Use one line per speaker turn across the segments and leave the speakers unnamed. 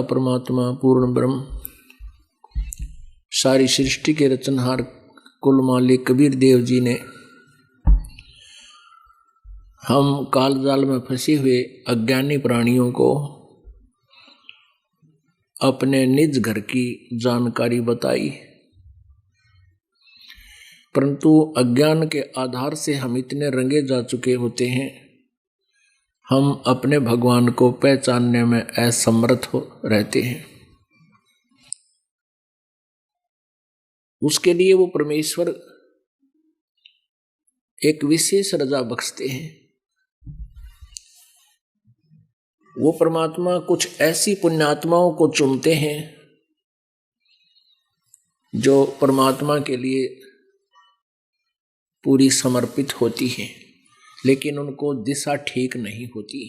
परमात्मा पूर्ण ब्रह्म सारी सृष्टि के रचनहार कुल मालिक कबीर देव जी ने हम काल जाल में फंसे हुए अज्ञानी प्राणियों को अपने निज घर की जानकारी बताई, परंतु अज्ञान के आधार से हम इतने रंगे जा चुके होते हैं, हम अपने भगवान को पहचानने में असमर्थ हो रहते हैं। उसके लिए वो परमेश्वर एक विशेष रजा बख्शते हैं। वो परमात्मा कुछ ऐसी पुण्यात्माओं को चुनते हैं जो परमात्मा के लिए पूरी समर्पित होती है, लेकिन उनको दिशा ठीक नहीं होती।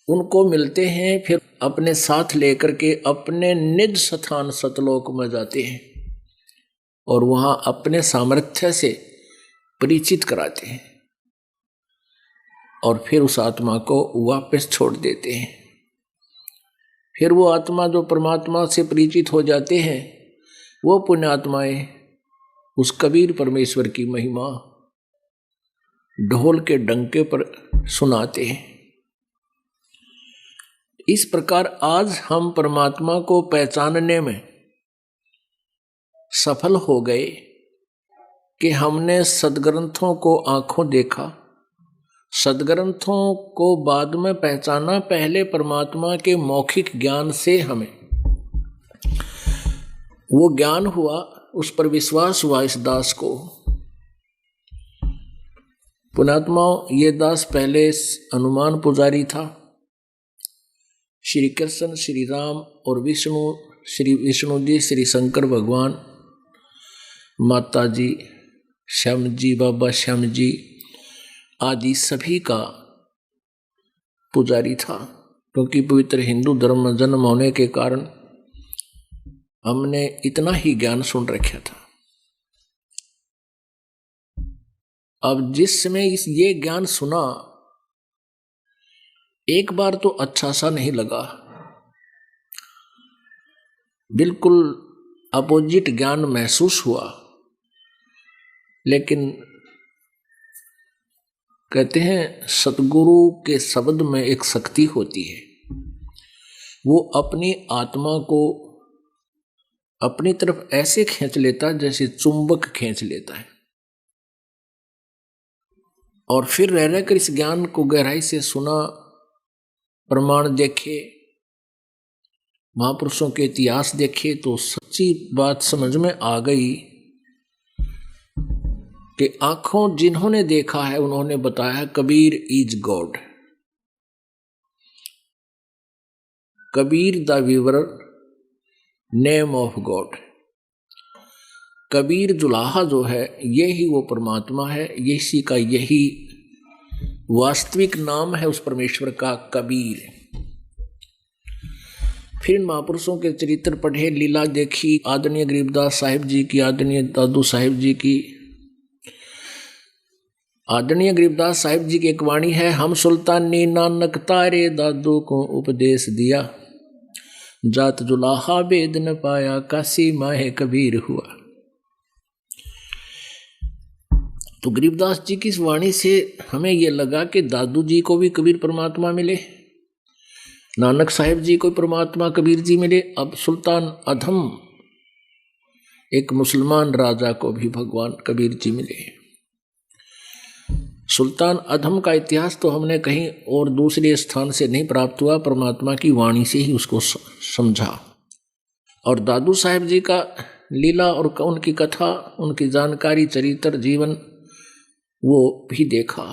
उनको मिलते हैं, फिर अपने साथ लेकर के अपने निज स्थान सतलोक में जाते हैं और वहां अपने सामर्थ्य से परिचित कराते हैं और फिर उस आत्मा को वापस छोड़ देते हैं। फिर वो आत्मा जो परमात्मा से परिचित हो जाते हैं, वो पुण्यात्माएं उस कबीर परमेश्वर की महिमा ढोल के डंके पर सुनाते हैं। इस प्रकार आज हम परमात्मा को पहचानने में सफल हो गए कि हमने सदग्रंथों को आंखों देखा, सदग्रंथों को बाद में पहचाना, पहले परमात्मा के मौखिक ज्ञान से हमें वो ज्ञान हुआ, उस पर विश्वास हुआ इस दास को। पुण्यात्माओं, ये दास पहले हनुमान पुजारी था। श्री कृष्ण, श्री राम और विष्णु, श्री विष्णु जी, श्री शंकर भगवान, माता जी, श्याम जी, बाबा श्याम जी आदि सभी का पुजारी था। क्योंकि पवित्र हिंदू धर्म में जन्म होने के कारण हमने इतना ही ज्ञान सुन रखा था। अब जिस समय ये ज्ञान सुना, एक बार तो अच्छा सा नहीं लगा, बिल्कुल अपोजिट ज्ञान महसूस हुआ। लेकिन कहते हैं सतगुरु के शब्द में एक शक्ति होती है, वो अपनी आत्मा को अपनी तरफ ऐसे खींच लेता है जैसे चुंबक खींच लेता है, और फिर रह रहकर इस ज्ञान को गहराई से सुना, प्रमाण देखे, महापुरुषों के इतिहास देखे, तो सच्ची बात समझ में आ गई कि आंखों जिन्होंने देखा है उन्होंने बताया Kabir is God. Kabir the weaver, name of God. Kabir जुलाहा जो है, यही वो परमात्मा है, इसी का यही वास्तविक नाम है उस परमेश्वर का, कबीर। फिर महापुरुषों के चरित्र पढ़े, लीला देखी, आदरणीय गरीबदास साहिब जी की, आदरणीय दादू साहिब जी की। आदरणीय गरीबदास साहिब जी की एक वाणी है, हम सुल्तानी नानक तारे दादू को उपदेश दिया, जात जुलाहा वेद न पाया, काशी माहे कबीर हुआ। तो गरीबदास जी की इस वाणी से हमें यह लगा कि दादू जी को भी कबीर परमात्मा मिले, नानक साहिब जी को परमात्मा कबीर जी मिले, अब सुल्तान अधम एक मुसलमान राजा को भी भगवान कबीर जी मिले। सुल्तान अधम का इतिहास तो हमने कहीं और दूसरे स्थान से नहीं प्राप्त हुआ, परमात्मा की वाणी से ही उसको समझा। और दादू साहिब जी का लीला और उनकी कथा, उनकी जानकारी, चरित्र, जीवन वो भी देखा।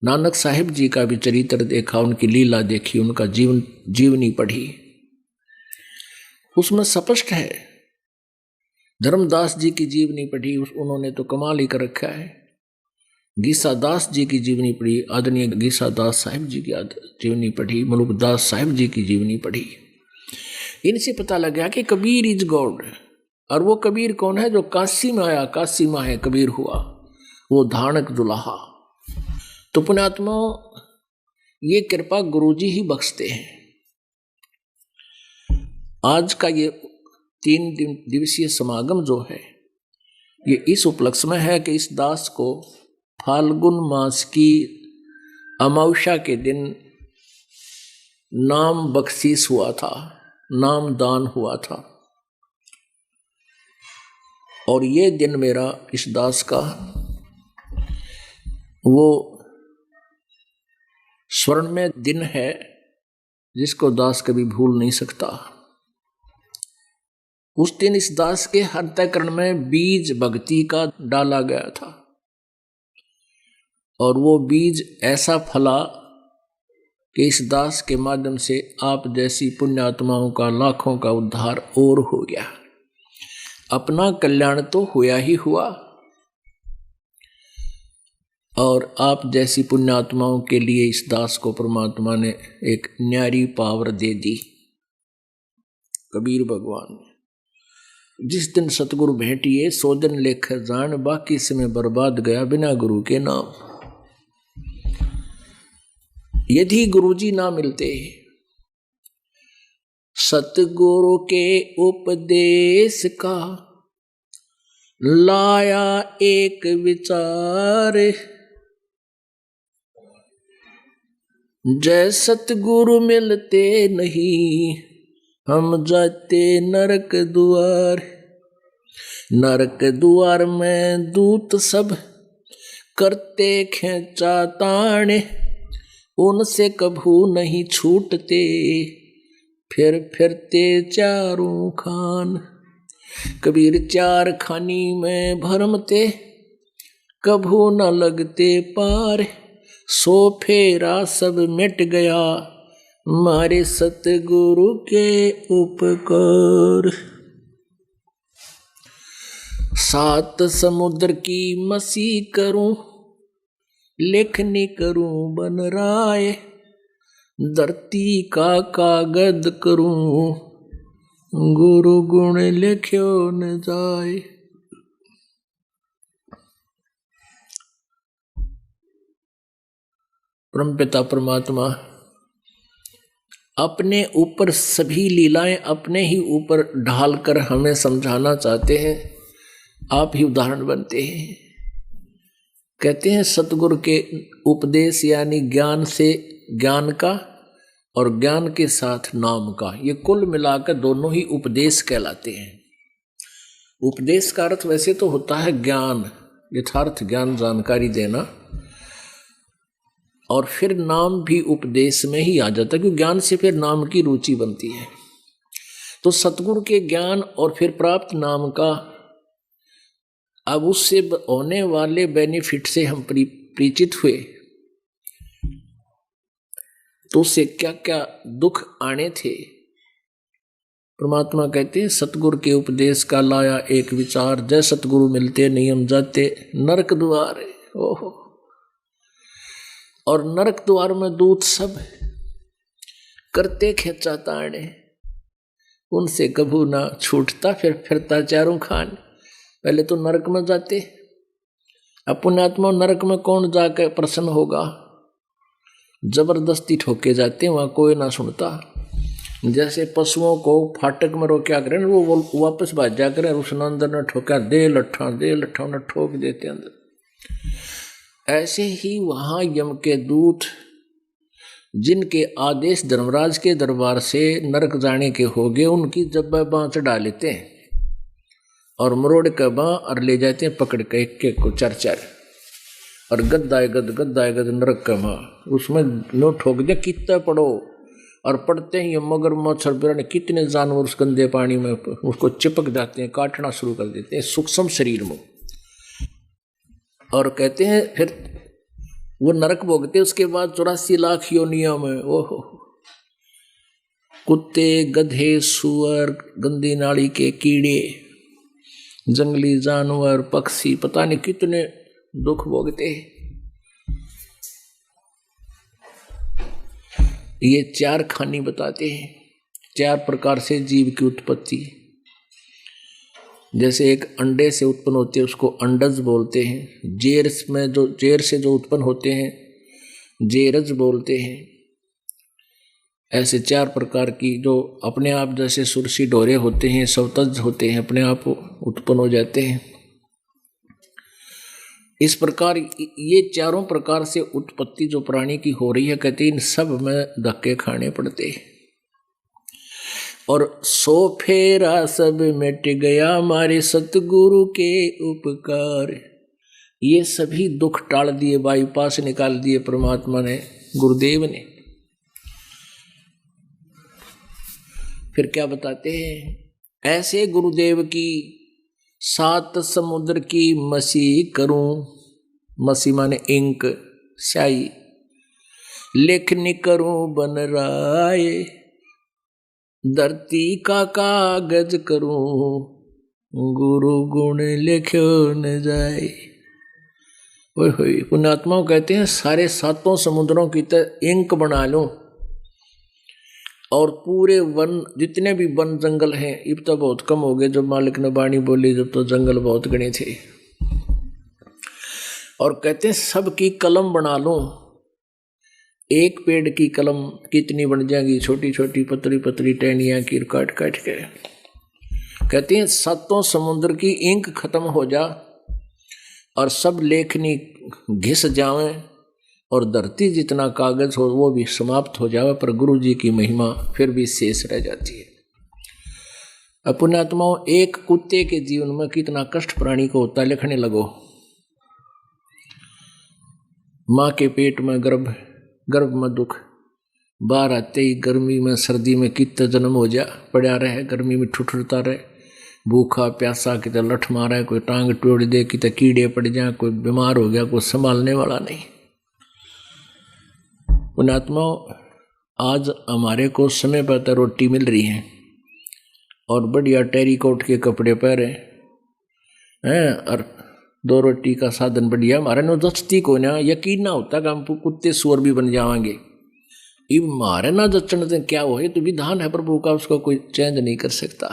नानक साहिब जी का भी चरित्र देखा, उनकी लीला देखी, उनका जीवनी पढ़ी। उसमें स्पष्ट है। धर्मदास जी की जीवनी पढ़ी, उन्होंने तो कमाल ही कर रखा है। गीसा दास जी की जीवनी पढ़ी, आदरणीय गीसा दास साहिब जी की जीवनी पढ़ी, मलुकदास साहिब जी की जीवनी पढ़ी। इनसे पता लगा कि कबीर इज गॉड। और वो कबीर कौन है? जो काशी में आया, काशी मां है कबीर हुआ, वो धानक दुलाहा। तो पुण्यात्मा, ये कृपा गुरुजी ही बख्शते हैं। आज का ये 3 दिवसीय समागम जो है ये इस उपलक्ष्य में है कि इस दास को फाल्गुन मास की अमावस्या के दिन नाम बख्शीश हुआ था, नाम दान हुआ था। और ये दिन मेरा इस दास का वो स्वर्णमय दिन है जिसको दास कभी भूल नहीं सकता। उस दिन इस दास के अंतःकरण में बीज भक्ति का डाला गया था और वो बीज ऐसा फला कि इस दास के माध्यम से आप जैसी पुण्यात्माओं का लाखों का उद्धार और हो गया। अपना कल्याण तो हुआ ही हुआ और आप जैसी पुण्यात्माओं के लिए इस दास को परमात्मा ने एक न्यारी पावर दे दी। कबीर भगवान ने जिस दिन सतगुरु भेंटिए सो दिन लेख जान, बाकी समय बर्बाद गया बिना गुरु के नाम। यदि गुरुजी ना मिलते, सतगुरु के उपदेश का लाया एक विचार, जय सतगुरु मिलते नहीं हम जाते नरक द्वार। नरक द्वार में दूत सब करते खेचा ताने, उनसे कभू नहीं छूटते फिर फिरते चारों खान। कबीर 4 खानी में भरमते कभू न लगते पार, सो फेरा सब मिट गया मारे सतगुरु के उपकार। 7 समुद्र की मसी करूं, लेखनी करूं बन राय, धरती का कागज करूं गुरु गुण लिख्यो न जाए। परमपिता परमात्मा अपने ऊपर सभी लीलाएं अपने ही ऊपर ढालकर हमें समझाना चाहते हैं। आप ही उदाहरण बनते हैं। कहते हैं सतगुरु के उपदेश यानी ज्ञान से ज्ञान का और ज्ञान के साथ नाम का, ये कुल मिलाकर दोनों ही उपदेश कहलाते हैं। उपदेश का अर्थ वैसे तो होता है ज्ञान, यथार्थ ज्ञान, जानकारी देना, और फिर नाम भी उपदेश में ही आ जाता है क्योंकि ज्ञान से फिर नाम की रुचि बनती है। तो सतगुरु के ज्ञान और फिर प्राप्त नाम का, अब उससे होने वाले बेनिफिट से हम परिचित हुए तो उससे क्या क्या दुख आने थे। परमात्मा कहते हैं सतगुरु के उपदेश का लाया एक विचार, जय सतगुरु मिलते नहीं हम जाते नरक द्वार। ओहो, और नरक द्वार में दूत सब करते खेचा ताने, उनसे कभू ना छूटता फिर फिरता चारों खान। पहले तो नरक में जाते, अब पुण्यात्मा नरक में कौन जाकर प्रसन्न होगा, जबरदस्ती ठोके जाते हैं, वहां कोई ना सुनता। जैसे पशुओं को फाटक में रोक्या करें वो वापस भाग जा करें, उसने अंदर न ठोका, दे लट्ठा न ठोक देते अंदर। ऐसे ही वहां यम के दूत जिनके आदेश धर्मराज के दरबार से नरक जाने के हो गए, उनकी जब्बा बाँ चढ़ा लेते हैं और मरोड़ के बाँ और ले जाते हैं पकड़ के एक को 4-4 और गद्दाए गद नरक का माँ, उसमें नो ठोक दिया कितना पड़ो। और पड़ते ही मगर मच्छर बिराने कितने जानवर उस गंदे पानी में उसको चिपक जाते हैं, काटना शुरू कर देते हैं सूक्ष्म शरीर में। और कहते हैं फिर वो नरक भोगते, उसके बाद 84 लाख योनियों में ओहो कुत्ते, गधे, सुअर, गंदी नाली के कीड़े, जंगली जानवर, पक्षी, पता नहीं कितने दुख भोगते। ये 4 खानी बताते हैं, 4 प्रकार से जीव की उत्पत्ति। जैसे एक अंडे से उत्पन्न होते हैं उसको अंडज बोलते हैं, जेर से जो उत्पन्न होते हैं जेरज बोलते हैं, ऐसे 4 प्रकार की जो अपने आप जैसे सुरसी डोरे होते हैं, स्वतज होते हैं, अपने आप उत्पन्न हो जाते हैं। इस प्रकार ये चारों प्रकार से उत्पत्ति जो प्राणी की हो रही है, कहते इन सब में धक्के खाने पड़ते हैं। और 100 फेरा सब मिट गया हमारे सतगुरु के उपकार। ये सभी दुख टाल दिए, बाईपास निकाल दिए परमात्मा ने, गुरुदेव ने। फिर क्या बताते हैं, ऐसे गुरुदेव की 7 समुद्र की मसी करूं, मसी माने इंक स्याही, लेखनी करूं बन राय, धरती का कागज करूं, गुरु गुण लिखो न जाए। पुण्यात्माओं कहते हैं सारे 7 समुद्रों की तरह इंक बना लूं और पूरे वन, जितने भी वन जंगल हैं, अब तो बहुत कम हो गए, जब मालिक ने बाणी बोली जब तो जंगल बहुत घने थे। और कहते हैं सबकी कलम बना लूं। एक पेड़ की कलम कितनी बन जाएगी, छोटी छोटी पतली पतली टहनियां की काट काट के। कहते हैं 7 समुद्र की इंक खत्म हो जा और सब लेखनी घिस जावे और धरती जितना कागज हो वो भी समाप्त हो जावे, पर गुरु जी की महिमा फिर भी शेष रह जाती है। पुण्यात्माओं, एक कुत्ते के जीवन में कितना कष्ट प्राणी को होता है, लिखने लगो। माँ के पेट में गर्भ में दुख, बाहर आते ही गर्मी में सर्दी में कितना जन्म हो जा, पड़ा रहे गर्मी में ठुठुरता रहे, भूखा प्यासा, कितना लठ मारा है, कोई टांग टोड़ दे, कितना कीड़े पड़ जाए, कोई बीमार हो गया, कोई संभालने वाला नहीं। पुण्यात्माओं, आज हमारे को समय पर तो रोटी मिल रही है और बढ़िया टेरिकोट के कपड़े पहने हैं और 2 रोटी का साधन बढ़िया, हमारे नो जचती को ना, यकीन ना होता कि हम कुत्ते सुअर भी बन जाएंगे। इब मारे ना जचन से क्या हो, तो विधान है प्रभु का, उसको कोई चेंज नहीं कर सकता।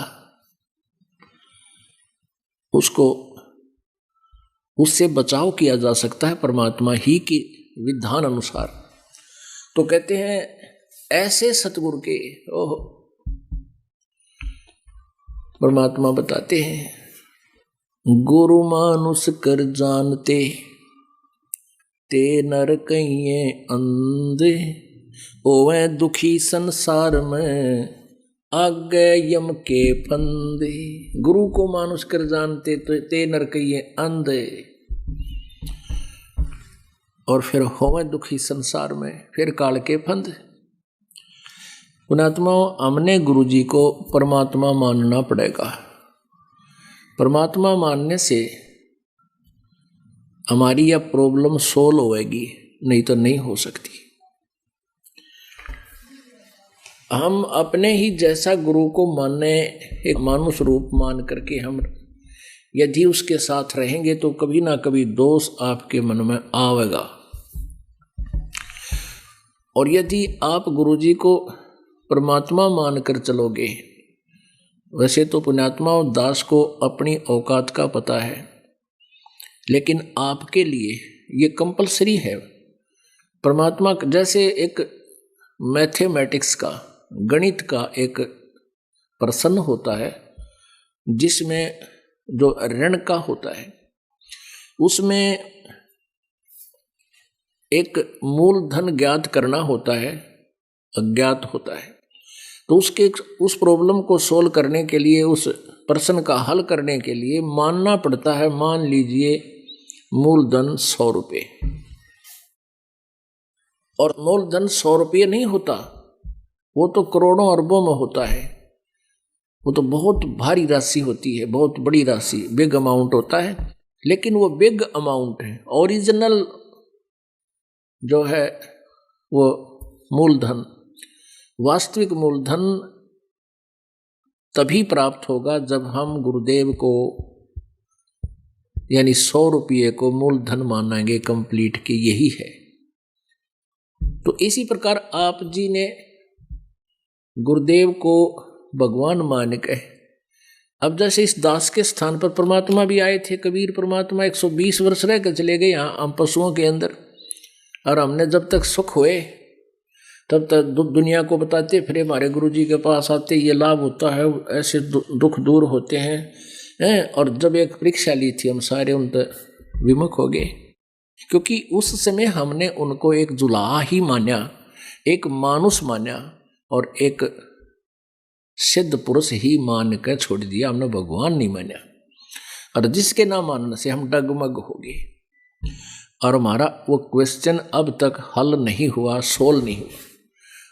उसको उससे बचाव किया जा सकता है परमात्मा ही के विधान अनुसार। तो कहते हैं ऐसे सतगुरु के ओह परमात्मा बताते हैं, गुरु मानुष कर जानते ते नर कहिए अंधे, ओवे दुखी संसार में आगे यम के फंदे। गुरु को मानुष कर जानते तो ते नर कहिए अंधे, और फिर होवे दुखी संसार में, फिर काल के फंद। पुण्यात्माओं, हमने गुरु जी को परमात्मा मानना पड़ेगा। परमात्मा मानने से हमारी यह प्रॉब्लम सोल्व होएगी, नहीं तो नहीं हो सकती। हम अपने ही जैसा गुरु को मानने, एक मानुष रूप मान करके हम यदि उसके साथ रहेंगे तो कभी ना कभी दोष आपके मन में आवेगा। और यदि आप गुरुजी को परमात्मा मानकर चलोगे, वैसे तो पुण्यात्मा और दास को अपनी औकात का पता है, लेकिन आपके लिए ये कंपलसरी है। परमात्मा जैसे एक मैथमेटिक्स का, गणित का एक प्रश्न होता है जिसमें जो ऋण का होता है, उसमें एक मूलधन ज्ञात करना होता है, अज्ञात होता है। तो उस प्रॉब्लम को सोल्व करने के लिए, उस प्रश्न का हल करने के लिए मानना पड़ता है, मान लीजिए मूलधन 100 रुपये। और मूलधन 100 रुपये नहीं होता, वो तो करोड़ों अरबों में होता है। वो तो बहुत भारी राशि होती है, बहुत बड़ी राशि, बिग अमाउंट होता है। लेकिन वो बिग अमाउंट है, ओरिजिनल जो है वो मूलधन, वास्तविक मूलधन तभी प्राप्त होगा जब हम गुरुदेव को यानी 100 रुपये को मूलधन मानेंगे कंप्लीट के, यही है। तो इसी प्रकार आप जी ने गुरुदेव को भगवान मान के, अब जैसे इस दास के स्थान पर परमात्मा भी आए थे, कबीर परमात्मा 120 वर्ष रह कर चले गए यहाँ हम पशुओं के अंदर, और हमने जब तक सुख हुए तब तक दुनिया को बताते, फिर हमारे गुरु जी के पास आते, ये लाभ होता है, ऐसे दुख दूर होते हैं। और जब एक परीक्षा ली थी, हम सारे उन तक विमुख हो गए, क्योंकि उस समय हमने उनको एक जुलाहा ही माना, एक मानुष माना और एक सिद्ध पुरुष ही मान कर छोड़ दिया, हमने भगवान नहीं माना। और जिसके ना मानने से हम डगमग हो गए, और हमारा वो क्वेश्चन अब तक हल नहीं हुआ, सोल्व नहीं हुआ।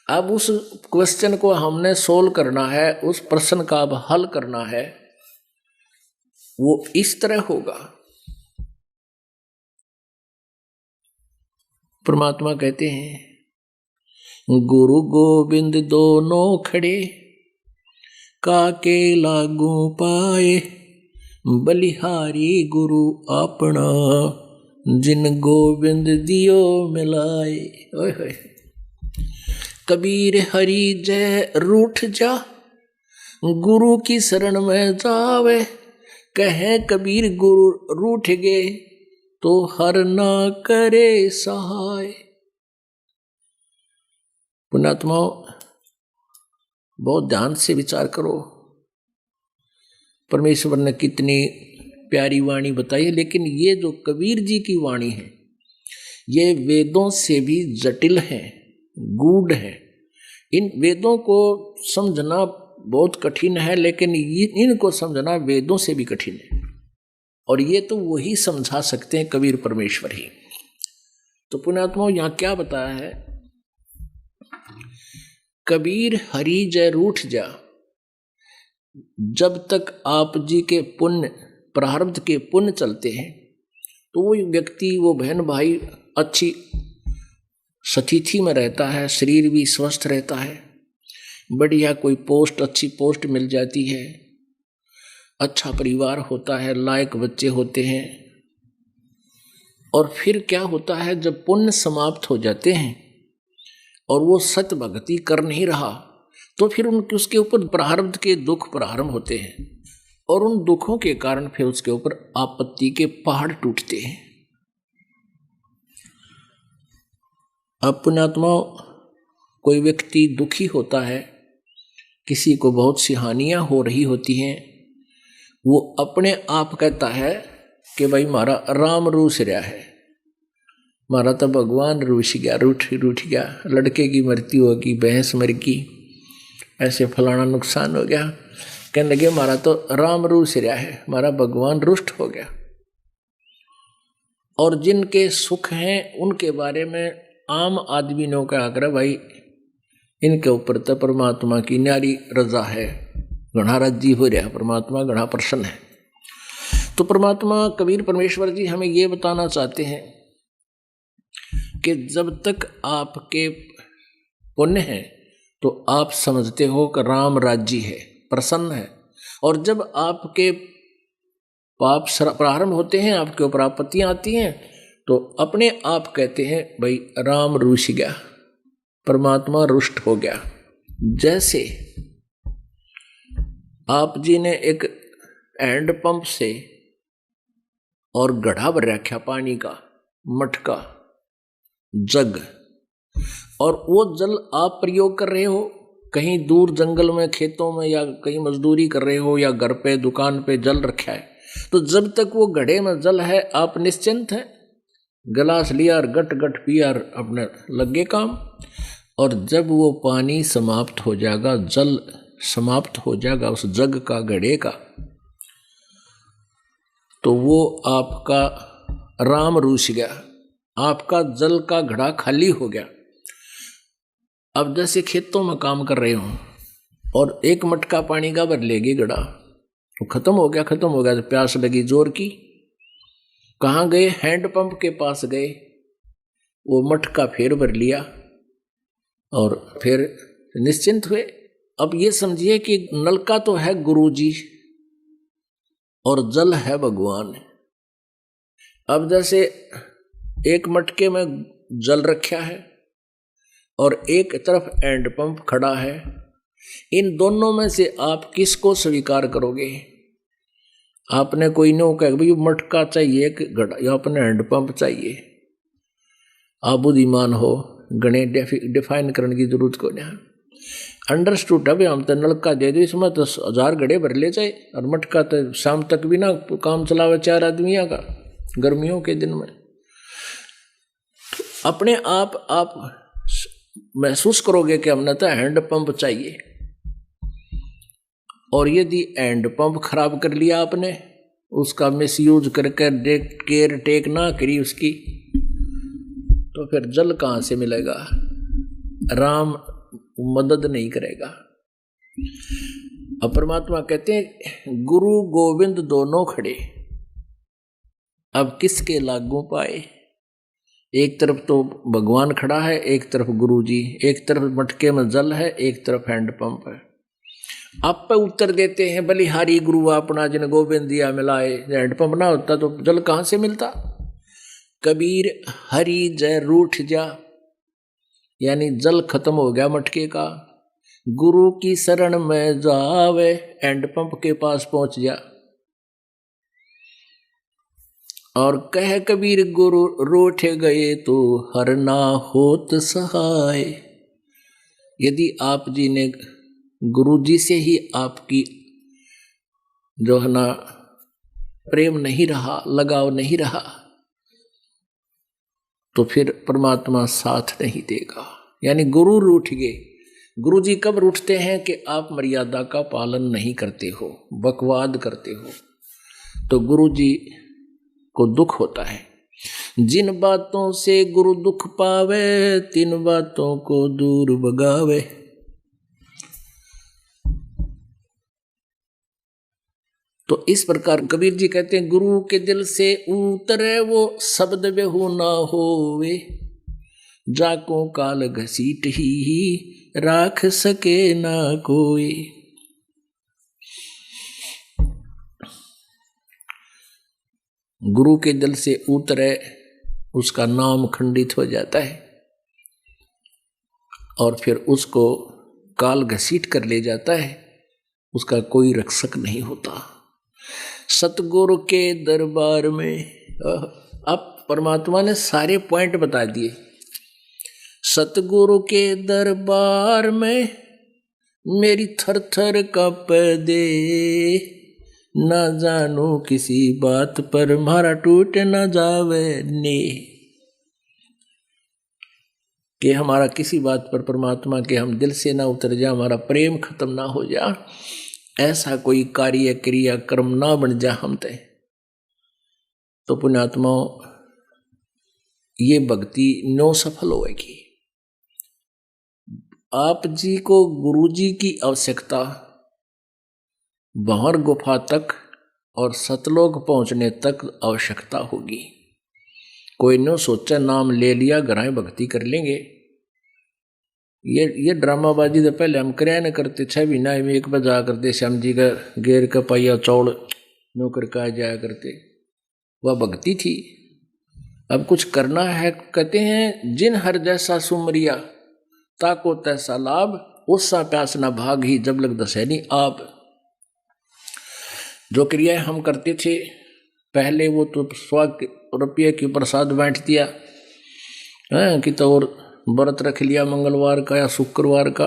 अब उस क्वेश्चन को हमने सोल्व करना है, उस प्रश्न का अब हल करना है। वो इस तरह होगा। परमात्मा कहते हैं, गुरु गोविंद दोनों खड़े, काके लागू पाए, बलिहारी गुरु अपना, जिन गोविंद दियो मिलाए। ओए होए। कबीर हरि जय रूठ जा, गुरु की शरण में जावे, कहे कबीर गुरु रूठ गए, तो हर ना करे सहाय। पुण्यात्माओं, बहुत ध्यान से विचार करो। परमेश्वर ने कितनी प्यारी वाणी बताई है, लेकिन ये जो कबीर जी की वाणी है, ये वेदों से भी जटिल है, गूढ़ है। इन वेदों को समझना बहुत कठिन है, लेकिन इनको समझना वेदों से भी कठिन है। और ये तो वही समझा सकते हैं, कबीर परमेश्वर ही। तो पुण्यात्माओं, यहाँ क्या बताया है, कबीर हरि जय रूठ जा। जब तक आप जी के पुण्य, प्रारब्ध के पुण्य चलते हैं, तो वो व्यक्ति, वो बहन भाई अच्छी स्थिति में रहता है, शरीर भी स्वस्थ रहता है, बढ़िया कोई पोस्ट, अच्छी पोस्ट मिल जाती है, अच्छा परिवार होता है, लायक बच्चे होते हैं। और फिर क्या होता है, जब पुण्य समाप्त हो जाते हैं और वो सत्य भक्ति कर नहीं रहा, तो फिर उसके ऊपर प्रारब्ध के दुख प्रारंभ होते हैं, और उन दुखों के कारण फिर उसके ऊपर आपत्ति के पहाड़ टूटते हैं। अब पुण्यात्माओं, कोई व्यक्ति दुखी होता है, किसी को बहुत सी हानियां हो रही होती हैं, वो अपने आप कहता है कि भाई मारा राम रूस रहा है, मारा तो भगवान रूस गया, रूठ गया, लड़के की मृत्यु होगी, भैंस मर गई, ऐसे फलाना नुकसान हो गया। कहने लगे मारा तो राम रूस रहा है, मारा भगवान रुष्ट हो गया। और जिनके सुख हैं उनके बारे में आम आदमी ने का आग्रह, भाई इनके ऊपर तो परमात्मा की न्यारी रजा है, घना राजी हो रहा, परमात्मा घना प्रसन्न है। तो परमात्मा कबीर परमेश्वर जी हमें ये बताना चाहते हैं कि जब तक आपके पुण्य हैं तो आप समझते हो कि राम राजी है, प्रसन्न है। और जब आपके पाप प्रारंभ होते हैं, आपके ऊपर आपत्तियां आती हैं, तो अपने आप कहते हैं भाई राम रूठ गया, परमात्मा रुष्ट हो गया। जैसे आप जी ने एक हैंड पंप से और गढ़ा भर रखा पानी का, मटका, जग, और वो जल आप प्रयोग कर रहे हो, कहीं दूर जंगल में, खेतों में, या कहीं मजदूरी कर रहे हो, या घर पे दुकान पे जल रखा है। तो जब तक वो घड़े में जल है, आप निश्चिंत हैं, गिलास लिया और गट गट पिया और अपने लगे काम। और जब वो पानी समाप्त हो जाएगा, जल समाप्त हो जाएगा उस जग का, घड़े का, तो वो आपका राम रूठ गया, आपका जल का घड़ा खाली हो गया। अब जैसे खेतों में काम कर रहे हो और एक मटका पानी का भर लेगी घड़ा, तो खत्म हो गया, तो प्यास लगी जोर की, कहाँ गए, हैंडपंप के पास गए, वो मटका फिर भर लिया और फिर निश्चिंत हुए। अब ये समझिए कि नलका तो है गुरु जी और जल है भगवान। अब जैसे एक मटके में जल रखा है और एक तरफ हैंडपंप खड़ा है, इन दोनों में से आप किसको स्वीकार करोगे? आपने कोई नो कह भाई मटका चाहिए कि घड़ा, या अपने हैंडपंप चाहिए? आप बुद्धिमान हो, गणे डिफाइन करने की जरूरत को नहीं। अंडरस्टूड है हम तो नलका दे दो इसमें तो 1000 घड़े भर ले जाए और मटका तो शाम तक भी ना काम चलावे 4 आदमियों का गर्मियों के दिन में। अपने आप महसूस करोगे कि हमने तो हैंड पंप चाहिए, और यदि हैंड पंप खराब कर लिया आपने, उसका मिसयूज करके केयर टेक ना करी उसकी, तो फिर जल कहाँ से मिलेगा? राम मदद नहीं करेगा। अब परमात्मा कहते हैं गुरु गोविंद दोनों खड़े, अब किसके लागू पाए? एक तरफ तो भगवान खड़ा है, एक तरफ गुरु जी, एक तरफ मटके में जल है, एक तरफ हैंड पंप है। आप पे उत्तर देते हैं बलिहारी गुरु अपना जिन गोविंद दिया मिलाए। हैंड पंप ना होता तो जल कहाँ से मिलता? कबीर हरि जय रूठ जा, यानी जल खत्म हो गया मटके का। गुरु की शरण में जावे, हैंड पंप के पास पहुंच जा। और कह कबीर गुरु रूठ गए तो हर ना होत सहाय। यदि आप जी ने गुरु जी से ही आपकी जो है ना प्रेम नहीं रहा, लगाव नहीं रहा, तो फिर परमात्मा साथ नहीं देगा। यानी गुरु रूठ गए। गुरु जी कब रूठते हैं? कि आप मर्यादा का पालन नहीं करते हो, बकवाद करते हो, तो गुरु जी को दुख होता है। जिन बातों से गुरु दुख पावे, तिन बातों को दूर भगावे। तो इस प्रकार कबीर जी कहते हैं गुरु के दिल से उतरे वो शब्द बेहू ना होवे, जाको काल घसीट ही राख सके ना कोई। गुरु के दिल से उतरे उसका नाम खंडित हो जाता है और फिर उसको काल घसीट कर ले जाता है, उसका कोई रक्षक नहीं होता। सतगुरु के दरबार में अब परमात्मा ने सारे पॉइंट बता दिए। सतगुरु के दरबार में मेरी थर थर कांप दे, ना जानो किसी बात पर मारा टूट न जावे ने। कि हमारा किसी बात पर परमात्मा के हम दिल से ना उतर जा, हमारा प्रेम खत्म ना हो जा, ऐसा कोई कार्य क्रिया कर्म ना बन जा हम तय। तो पुण्यात्माओं ये भक्ति नो सफल होगी। आप जी को गुरु जी की आवश्यकता भंवर गुफा तक और सतलोक पहुंचने तक आवश्यकता होगी। कोई न सोचा नाम ले लिया घराएं भक्ति कर लेंगे। ये ड्रामाबाजी तो पहले हम कराया न करते। 6 महीना में एक बार जाया करते, श्याम जी का घेर का पाइया चौड़ नौकर का जाया करते, वह भक्ति थी। अब कुछ करना है, कहते हैं जिन हर जैसा सुमरिया ताको तैसा लाभ, उससा प्यास न भाग ही जब लग दसैनी आप। जो क्रियाएं हम करते थे पहले, वो तो 100 रुपये की प्रसाद बांट दिया कि तो और व्रत रख लिया मंगलवार का या शुक्रवार का,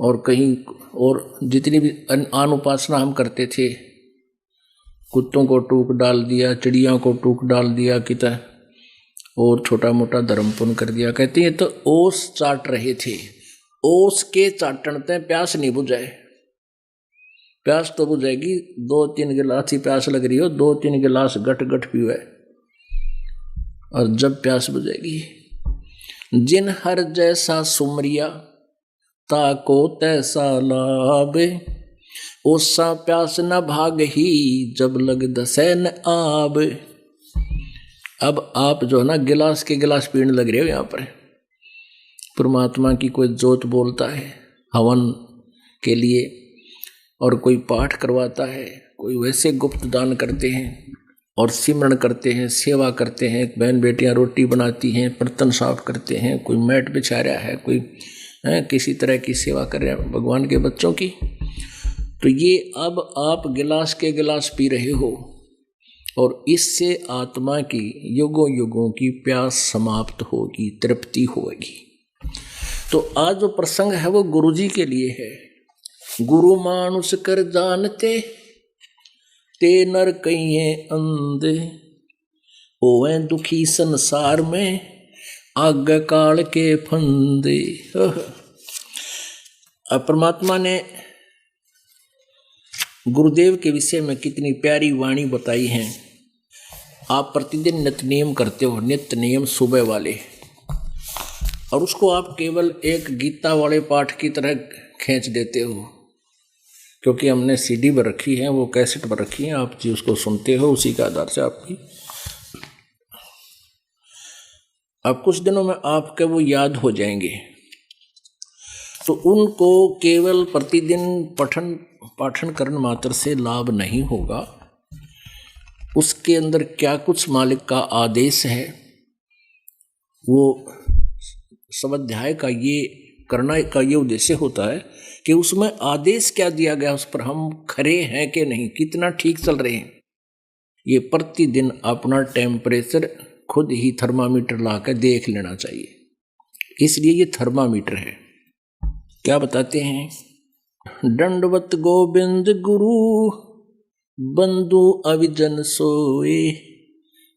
और कहीं और जितनी भी आन उपासना हम करते थे, कुत्तों को टूक डाल दिया, चिड़िया को टूक डाल दिया किता, और छोटा मोटा धर्म पुण्य कर दिया। कहते हैं तो ओस चाट रहे थे, ओस के चाटनते प्यास नहीं बुझाए। प्यास तो बुझेगी, 2-3 गिलास ही प्यास लग रही हो, 2-3 गिलास गट गट पीवे, और जब प्यास बुझेगी। जिन हर जैसा सुमरिया ताको तैसा लाभ, ओसा प्यास न भाग ही जब लग दसैन आब। अब आप जो है ना गिलास के गिलास पीने लग रहे हो। यहाँ पर परमात्मा की कोई जोत बोलता है हवन के लिए, और कोई पाठ करवाता है, कोई वैसे गुप्त दान करते हैं और सिमरण करते हैं, सेवा करते हैं। बहन बेटियां रोटी बनाती हैं, बर्तन साफ करते हैं, कोई मैट बिछा रहा है, कोई किसी तरह की सेवा कर रहे हैं भगवान के बच्चों की। तो ये अब आप गिलास के गिलास पी रहे हो, और इससे आत्मा की युगों युगों की प्यास समाप्त होगी, तृप्ति होगी। तो आज जो प्रसंग है वो गुरुजी के लिए है। गुरु मानुष कर जानते, ते नर कहिए अंधे, ओए दुखी संसार में, आगे काल के फंदे। अब परमात्मा ने गुरुदेव के विषय में कितनी प्यारी वाणी बताई है। आप प्रतिदिन नित्य नियम करते हो, नित्य नियम सुबह वाले, और उसको आप केवल एक गीता वाले पाठ की तरह खींच देते हो, क्योंकि हमने सीडी पर रखी है, वो कैसेट पर रखी है, आप जी उसको सुनते हो, उसी के आधार से आपकी अब कुछ दिनों में आपके वो याद हो जाएंगे। तो उनको केवल प्रतिदिन पाठन करने मात्र से लाभ नहीं होगा, उसके अंदर क्या कुछ मालिक का आदेश है, वो स्वाध्याय का ये करना का ये उद्देश्य होता है कि उसमें आदेश क्या दिया गया, उस पर हम खरे हैं कि नहीं, कितना ठीक चल रहे हैं। ये प्रतिदिन अपना टेम्परेचर खुद ही थर्मामीटर ला कर देख लेना चाहिए, इसलिए ये थर्मामीटर है। क्या बताते हैं? दंडवत गोविंद गुरु बंधु अविजन सोए,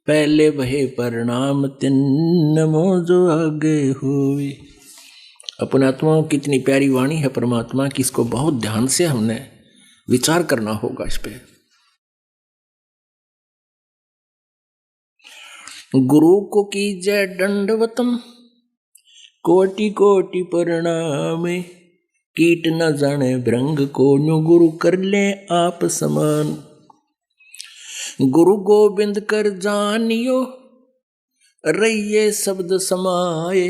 पहले वहे प्रणाम तिन्नमो जो आगे हुए। अपने आत्मा कितनी प्यारी वाणी है परमात्मा की, इसको बहुत ध्यान से हमने विचार करना होगा इस पे। गुरु को कीजय दंडवतम, कोटि कोटि प्रणाम, कीट न जाने भृंग को न्यू गुरु कर ले आप समान। गुरु गोविंद कर जानियो, रहिए शब्द समाए,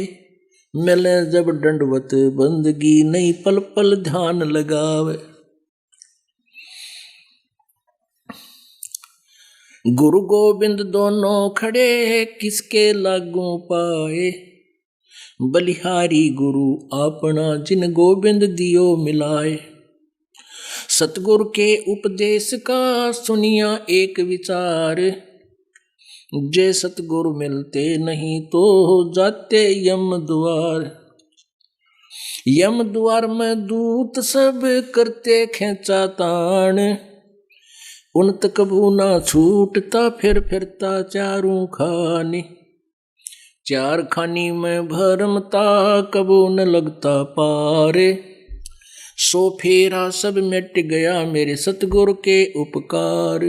मिले जब दंडवत बंदगी, नहीं पल पल ध्यान लगावे। गुरु गोविंद दोनों खड़े, किसके लागू पाए, बलिहारी गुरु अपना जिन गोविंद दियो मिलाए। सतगुरु के उपदेश का सुनिया एक विचार, जे सतगुरु मिलते नहीं तो जाते यम द्वार। यम द्वार में दूत सब करते खेचा तान, उन तक कबू ना छूटता, फिर फिरता चारों खानी। चार खानी में भरमता, कबू न लगता पारे, सो फेरा सब मिट गया मेरे सतगुरु के उपकार।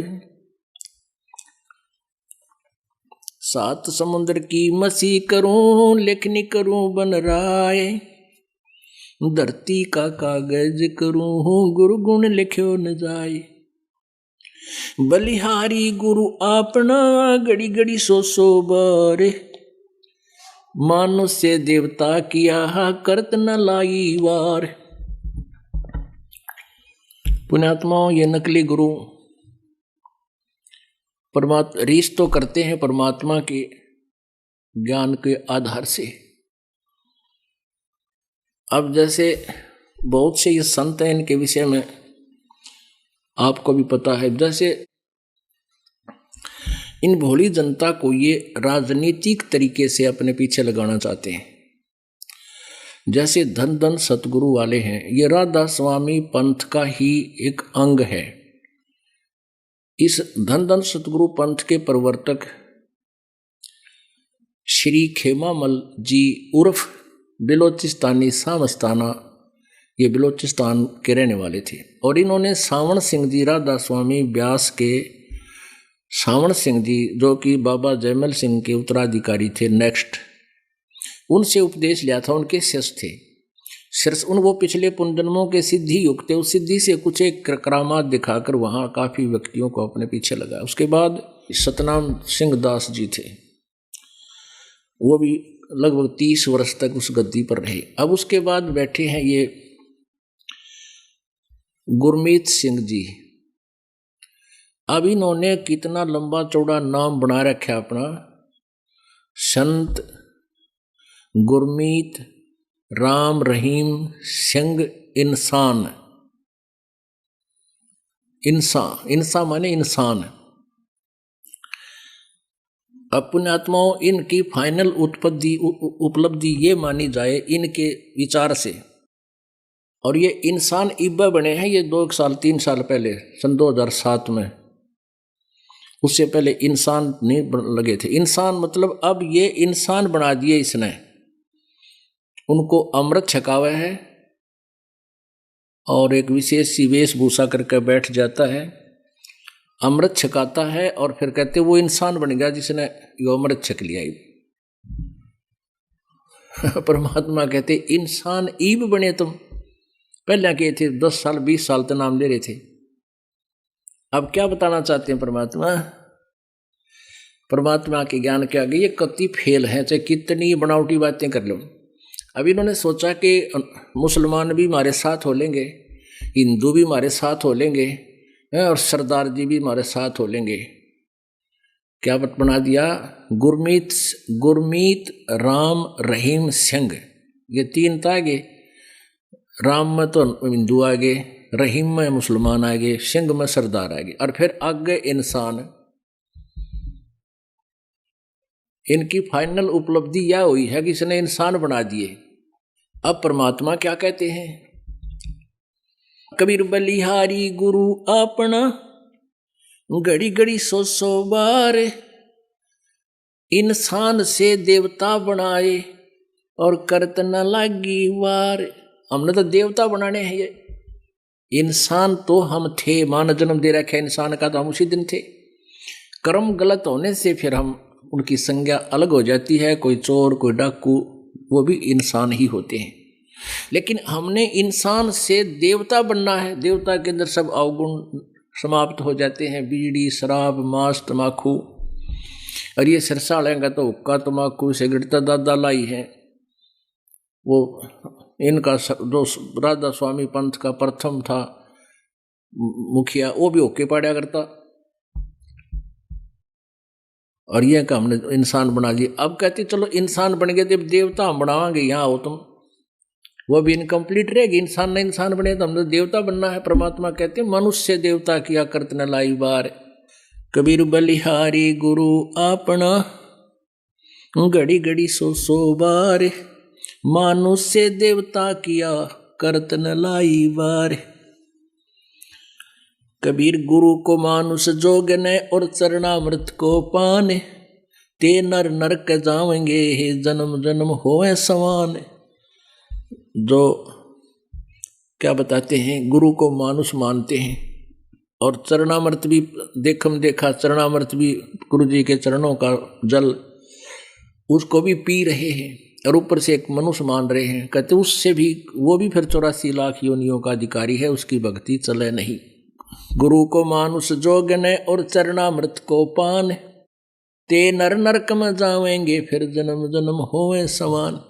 सात समुद्र की मसी करूं, लेखनी करूं बन राय, धरती का कागज करूं, गुरु गुण लिख्यो न जाए। बलिहारी गुरु अपना, घड़ी घड़ी सो बार, मानुष्य देवता किया करत न लाई वार। पुण्यात्माओं, ये नकली गुरु परमात्मा रीस तो करते हैं परमात्मा के ज्ञान के आधार से। अब जैसे बहुत से ये संत हैं, इनके विषय में आपको भी पता है, जैसे इन भोली जनता को ये राजनीतिक तरीके से अपने पीछे लगाना चाहते हैं। जैसे धन धन सतगुरु वाले हैं, ये राधा स्वामी पंथ का ही एक अंग है। इस धन धन सतगुरु पंथ के प्रवर्तक श्री खेमामल जी उर्फ बिलोचिस्तानी सामस्ताना, ये बिलोचिस्तान के रहने वाले थे, और इन्होंने सावण सिंह जी, राधा स्वामी ब्यास के सावण सिंह जी, जो कि बाबा जयमल सिंह के उत्तराधिकारी थे नेक्स्ट, उनसे उपदेश लिया था, उनके शिष्य थे। सिर्फ वो पिछले पुनर्जन्मों के सिद्धि युक्त थे, उस सिद्धि से कुछ एक करामात दिखाकर वहाँ काफ़ी व्यक्तियों को अपने पीछे लगाया। उसके बाद सतनाम सिंह दास जी थे, वो भी लगभग 30 वर्ष तक उस गद्दी पर रहे। अब उसके बाद बैठे हैं ये गुरमीत सिंह जी। अब इन्होंने कितना लंबा चौड़ा नाम बना रखा अपना, संत गुरमीत राम रहीम सिंह इंसान। इंसान माने इंसान, अब पुण्यात्माओं, इनकी फाइनल उपलब्धि ये मानी जाए इनके विचार से, और ये इंसान इब्बा बने हैं ये 2 साल 3 साल पहले, सन 2007 में। उससे पहले इंसान नहीं लगे थे। इंसान मतलब अब ये इंसान बना दिए इसने। उनको अमृत छकावा है और एक विशेष सी वेशभूषा करके बैठ जाता है, अमृत छकाता है और फिर कहते वो इंसान बन गया जिसने यो अमृत छक लिया। परमात्मा कहते इंसान ईब बने तुम, पहले कहे थे 10 साल 20 साल तो नाम ले रहे थे। अब क्या बताना चाहते हैं परमात्मा? परमात्मा के ज्ञान के आगे ये कति फेल है, चाहे कितनी बनावटी बातें कर लो। अब इन्होंने सोचा कि मुसलमान भी हमारे साथ हो लेंगे, हिंदू भी हमारे साथ हो लेंगे और सरदार जी भी हमारे साथ हो लेंगे। क्या बना दिया? गुरमीत राम रहीम सिंह, ये 3 था आगे। राम में तो हिंदू आ गए, रहीम में मुसलमान आ गए, सिंह में सरदार आ गए, और फिर आगे इंसान। इनकी फाइनल उपलब्धि यह हुई है कि इसने इंसान बना दिए। अब परमात्मा क्या कहते हैं? कबीर बलिहारी गुरु अपना, घड़ी घड़ी 100 बार इंसान से देवता बनाए और करत न लागी वार। हमने तो देवता बनाने हैं, ये इंसान तो हम थे, मां ने जन्म दे रखा है इंसान का, तो हम उसी दिन थे। कर्म गलत होने से फिर हम उनकी संज्ञा अलग हो जाती है, कोई चोर कोई डाकू, वो भी इंसान ही होते हैं। लेकिन हमने इंसान से देवता बनना है। देवता के अंदर सब अवगुण समाप्त हो जाते हैं, बीड़ी शराब मांस तमाकू, और ये सिरसाड़ेगा तो हुक्का तमाकू सिगरेट तो दादा लाई है। वो इनका जो राधा स्वामी पंथ का प्रथम था मुखिया, वो भी होके पाड़ा करता, और ये का हमने इंसान बना दिया। अब कहते चलो इंसान बन गए, जब देवता हम बनावांगे, यहाँ हो तुम, वो भी इनकम्प्लीट रहेगी। इंसान ने इंसान बने तो हमने देवता बनना है। परमात्मा कहते मनुष्य देवता किया करत न लाई बार। कबीर बलिहारी गुरु अपना, घड़ी घड़ी 100 बार मनुष्य देवता किया करत न लाई बार। कबीर गुरु को मानुष जोग ने और चरणामृत को पाने, ते नर नरक जावेंगे जन्म जन्म होए समान। जो क्या बताते हैं, गुरु को मानुष मानते हैं और चरणामृत भी देखा, चरणामृत भी गुरु जी के चरणों का जल, उसको भी पी रहे हैं और ऊपर से एक मनुष्य मान रहे हैं। कहते उससे भी, वो भी फिर 84 लाख योनियों का अधिकारी है, उसकी भक्ति चले नहीं। गुरु को मानुष जोग ने और चरणामृत को पान, ते नर नरक में जावेंगे फिर जन्म जन्म होवे समान।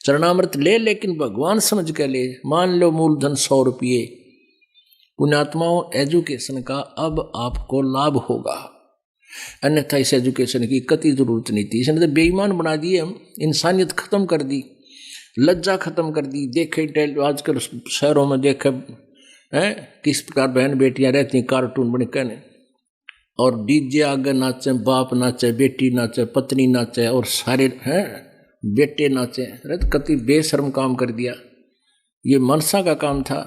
चरणामृत ले, लेकिन भगवान समझ के ले। मान लो मूलधन 100 रुपये। पुण्यात्माओं, एजुकेशन का अब आपको लाभ होगा, अन्यथा इस एजुकेशन की कति जरूरत नहीं थी। इसने तो बेईमान बना दिए, हम इंसानियत खत्म कर दी, लज्जा खत्म कर दी। देखे आजकल शहरों में देखे हैं किस प्रकार बहन बेटियां रहती हैं कार्टून बने कहने, और डीजे आगे नाचे, बाप नाचे, बेटी नाचे, पत्नी नाचे, और सारे हैं बेटे नाचे। अरे तो कति बेशर्म काम कर दिया। ये मनसा का काम था,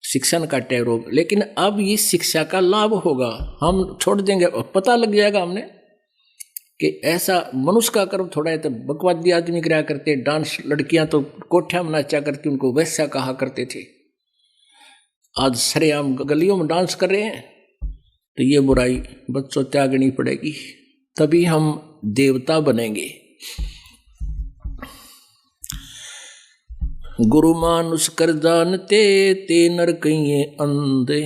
शिक्षण का टैरोग। लेकिन अब ये शिक्षा का लाभ होगा, हम छोड़ देंगे और पता लग जाएगा हमने कि ऐसा मनुष्य का कर्म थोड़ा है। तो बकवादी आदमी कराया करते डांस, लड़कियां तो कोठिया में नाचा करती, उनको वैसा कहा करते थे। आज सरेआम गलियों में डांस कर रहे हैं, तो ये बुराई बच्चों त्यागनी पड़ेगी, तभी हम देवता बनेंगे। गुरु मानुष कर जानते, ते नर कहिए अंधे,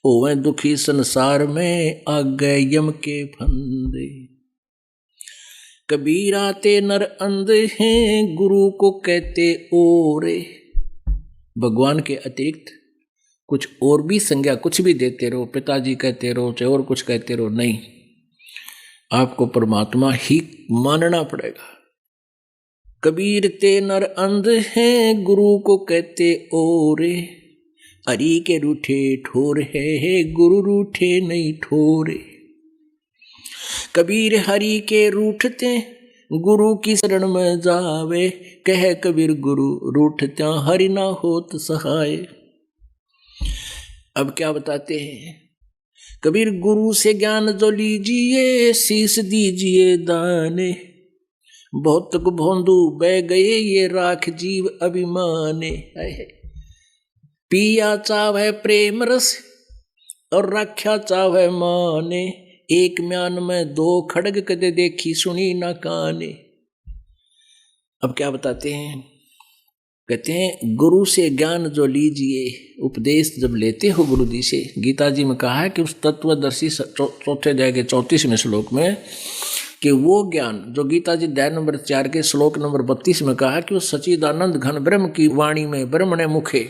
होवे दुखी संसार में आगे यम के फंदे। कबीरा ते नर अंधे हैं, गुरु को कहते ओरे। भगवान के अतिरिक्त कुछ और भी संज्ञा कुछ भी देते रहो, पिताजी कहते रहो, चाहे और कुछ कहते रहो, नहीं, आपको परमात्मा ही मानना पड़ेगा। कबीर ते नर अंध हैं, गुरु को कहते ओरे। हरि के रूठे ठोर है, गुरु रूठे नहीं ठोरे। कबीर हरि के रूठते गुरु की शरण में जावे, कह कबीर गुरु रूठत्या हरि ना होत सहाय। अब क्या बताते हैं, कबीर गुरु से ज्ञान जो लीजिए, शीश दीजिए दाने, बहुत भोंदू बह गए ये राख जीव अभिमाने। पिया चावे प्रेम रस और रक्षा चावे माने, एक म्यान में दो खड़ग कदे देखी सुनी ना काने। अब क्या बताते हैं, कहते हैं गुरु से ज्ञान जो लीजिए, उपदेश जब लेते हो गुरु जी से, गीता जी में कहा है कि उस तत्वदर्शी चौथे अध्याय के 34वें श्लोक में कि वो ज्ञान जो गीता जी अध्याय नंबर 4 के श्लोक नंबर 32 में कहा कि वो सच्चिदानंद घन ब्रह्म की वाणी में, ब्रह्मणे मुखे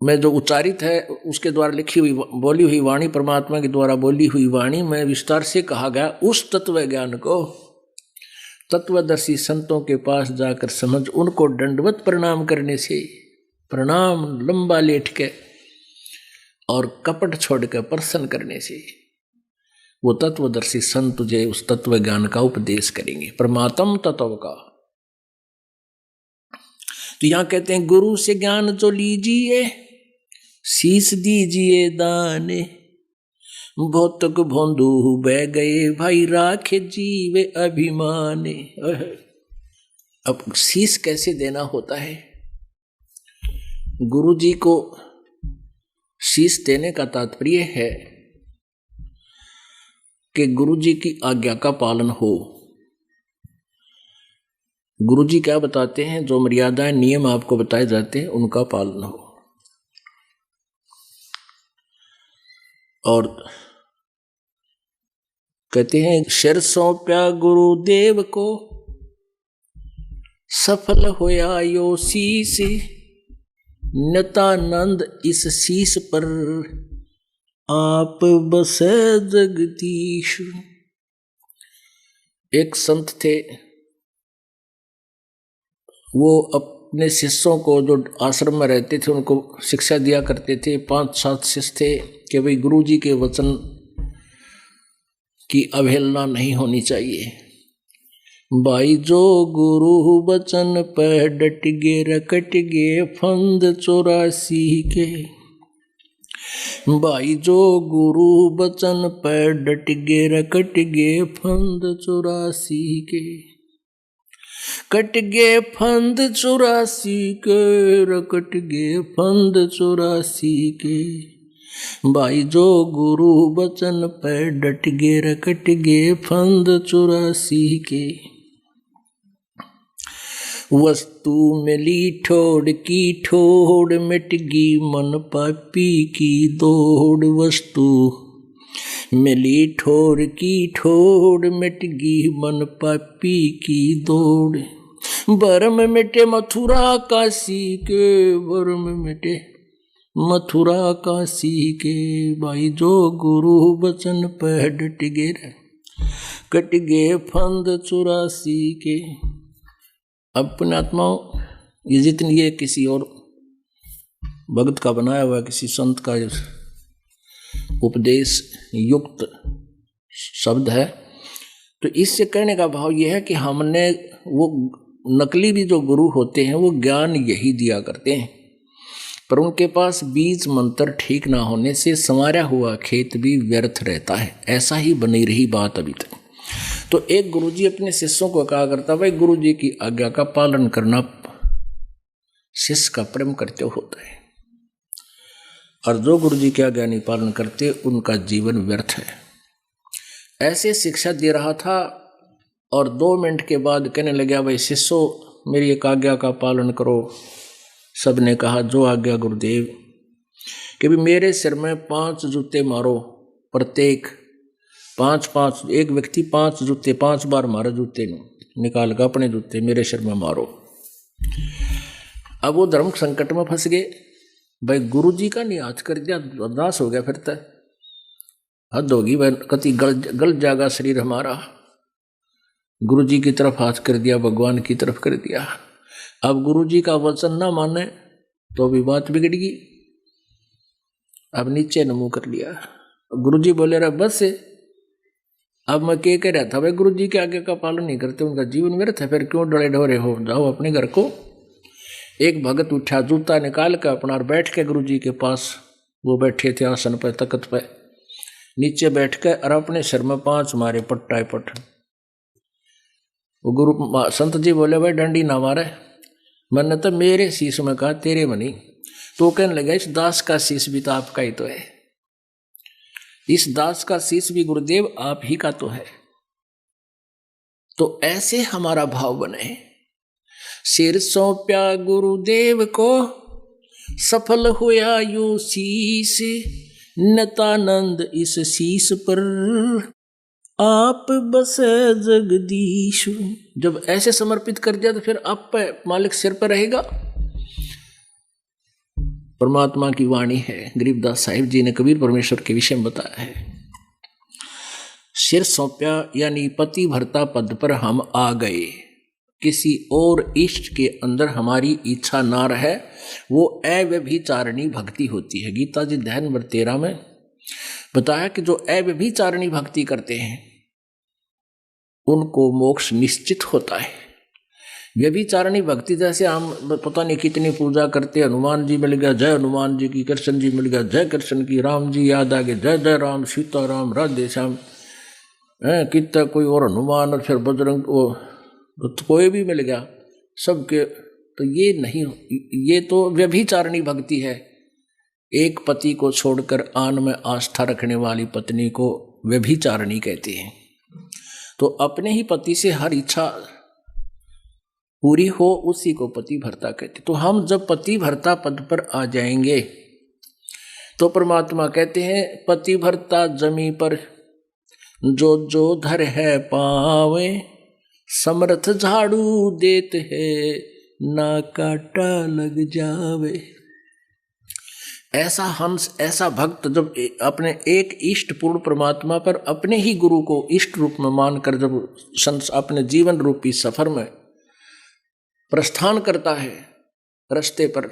में जो उच्चारित है, उसके द्वारा लिखी हुई बोली हुई वाणी, परमात्मा के द्वारा बोली हुई वाणी में विस्तार से कहा गया, उस तत्व ज्ञान को तत्वदर्शी संतों के पास जाकर समझ, उनको दंडवत प्रणाम करने से, प्रणाम लंबा लेट के और कपट छोड़ के प्रसन्न करने से वो तत्वदर्शी संत तुझे उस तत्व ज्ञान का उपदेश करेंगे, परमात्म तत्व का। तो यहां कहते हैं गुरु से ज्ञान जो लीजिए, शीश दीजिए दाने, भौतक भोंदू बह गए भाई राखे जीवे अभिमाने। अब शीश कैसे देना होता है, गुरु जी को शीश देने का तात्पर्य है कि गुरु जी की आज्ञा का पालन हो। गुरु जी क्या बताते हैं, जो मर्यादाएं नियम आपको बताए जाते हैं उनका पालन हो। और कहते हैं शिर सौंप्या गुरुदेव को, सफल होया यो शीश, नित्यानंद इस शीश पर आप बसे जगदीश। एक संत थे, वो अपने शिष्यों को जो आश्रम में रहते थे उनको शिक्षा दिया करते थे। 5-7 शिष्य थे कि भाई गुरु जी के वचन की अवहेलना नहीं होनी चाहिए। भाई जो गुरु वचन पर डट गे, रकट गे फंद 84 के। भाई जो गुरु वचन पर डट गे, रकट गे फंद 84 के। कट गे फंद 84 के, रकट गे फंद 84 के। भाई जो गुरु वचन पर डट गे, रकट गे फंद 84 के। वस्तु मिली ठोड़ की ठोड़, मिट गी मन पापी की दौड़। वस्तु मिली ठोर की ठोड़, मिट गी मन पापी की दौड़। भरम मिटे मथुरा काशी के, भरम मिटे मथुरा काशी के। भाई जो गुरु वचन पर डट गे, कट गे फंद 84 के। अब पुण्यात्माओं, ये जितनी ये किसी और भगत का बनाया हुआ, किसी संत का उपदेश युक्त शब्द है, तो इससे कहने का भाव यह है कि हमने वो नकली भी जो गुरु होते हैं वो ज्ञान यही दिया करते हैं, पर उनके पास बीज मंत्र ठीक ना होने से संवारा हुआ खेत भी व्यर्थ रहता है। ऐसा ही बनी रही बात अभी तक। तो एक गुरुजी अपने शिष्यों को कहा करता, भाई गुरुजी की आज्ञा का पालन करना शिष्य का प्रेम करते होता है, और जो गुरुजी की आज्ञा नहीं पालन करते उनका जीवन व्यर्थ है। ऐसे शिक्षा दे रहा था और 2 मिनट के बाद कहने लगा, भाई शिष्यों मेरी एक आज्ञा का पालन करो। सब ने कहा जो आज्ञा गुरुदेव। कि भी मेरे सिर में 5 जूते मारो, प्रत्येक 5-5, एक व्यक्ति 5 जूते 5 बार मारो, जूते निकाल कर अपने जूते मेरे सिर में मारो। अब वो धर्म संकट में फंस गए। भाई गुरु जी का नहीं हाथ कर दिया, बर्दाश्त हो गया, फिर तो हद होगी भाई, कति गल जाएगा शरीर हमारा। गुरु जी की तरफ हाथ कर दिया, भगवान की तरफ कर दिया। अब गुरु जी का वचन ना माने तो भी बात बिगड़ गई। अब नीचे न मुंह कर लिया। गुरु जी बोले रहा बस है, अब मैं कह रहा था भाई गुरु जी के आगे का पालन नहीं करते, उनका जीवन व्यर्थ है, फिर क्यों डरे ढोरे हो, जाओ अपने घर को। एक भगत उठा, जूता निकाल कर अपना और बैठ के गुरु जी के पास, वो बैठे थे आसन पर, तख्त पर, नीचे बैठ के और अपने सिर में 5 मारे पट्टा पट। वो गुरु संत जी बोले भाई डंडी ना मारे। मैंने तो मेरे शीश में कहा, तेरे में नहीं। तो कहने लगा इस दास का शीश भी तो आपका ही तो है, इस दास का शीश भी गुरुदेव आप ही का तो है। तो ऐसे हमारा भाव बने, सिर सौंप्या गुरुदेव को, सफल हुआ यू शीश, नतानंद इस शीश पर आप बसे जगदीश। जब ऐसे समर्पित कर दिया तो फिर आप पे मालिक सिर पर रहेगा। परमात्मा की वाणी है, गरीबदास साहिब जी ने कबीर परमेश्वर के विषय में बताया है। सिर सौंप्या यानी पति भरता पद पर हम आ गए, किसी और इष्ट के अंदर हमारी इच्छा ना रहे, वो अव्यभिचारिणी भक्ति होती है। गीता जी अध्याय नंबर 13 में बताया कि जो अव्यभिचारिणी भक्ति करते हैं उनको मोक्ष निश्चित होता है। व्यभिचारिणी भक्ति जैसे हम पता नहीं कितनी पूजा करते, हनुमान जी मिल गया जय हनुमान जी की, कृष्ण जी मिल गया जय कृष्ण की, राम जी याद आ गए जय जय राम, सीता राम राधे श्याम, कितना कोई और हनुमान और फिर बजरंग, वो तो कोई भी मिल गया सबके। तो ये नहीं, ये तो व्यभिचारिणी भक्ति है। एक पति को छोड़कर आन में आस्था रखने वाली पत्नी को व्यभिचारिणी कहते हैं। तो अपने ही पति से हर इच्छा पूरी हो उसी को पति भरता कहते। तो हम जब पति भरता पद पर आ जाएंगे तो परमात्मा कहते हैं पति भरता जमी पर जो जो धर है पावे, समर्थ झाड़ू देत है ना काटा लग जावे। ऐसा हंस, ऐसा भक्त जब अपने एक इष्ट पूर्ण परमात्मा पर अपने ही गुरु को इष्ट रूप में मानकर जब अपने जीवन रूपी सफर में प्रस्थान करता है रास्ते पर,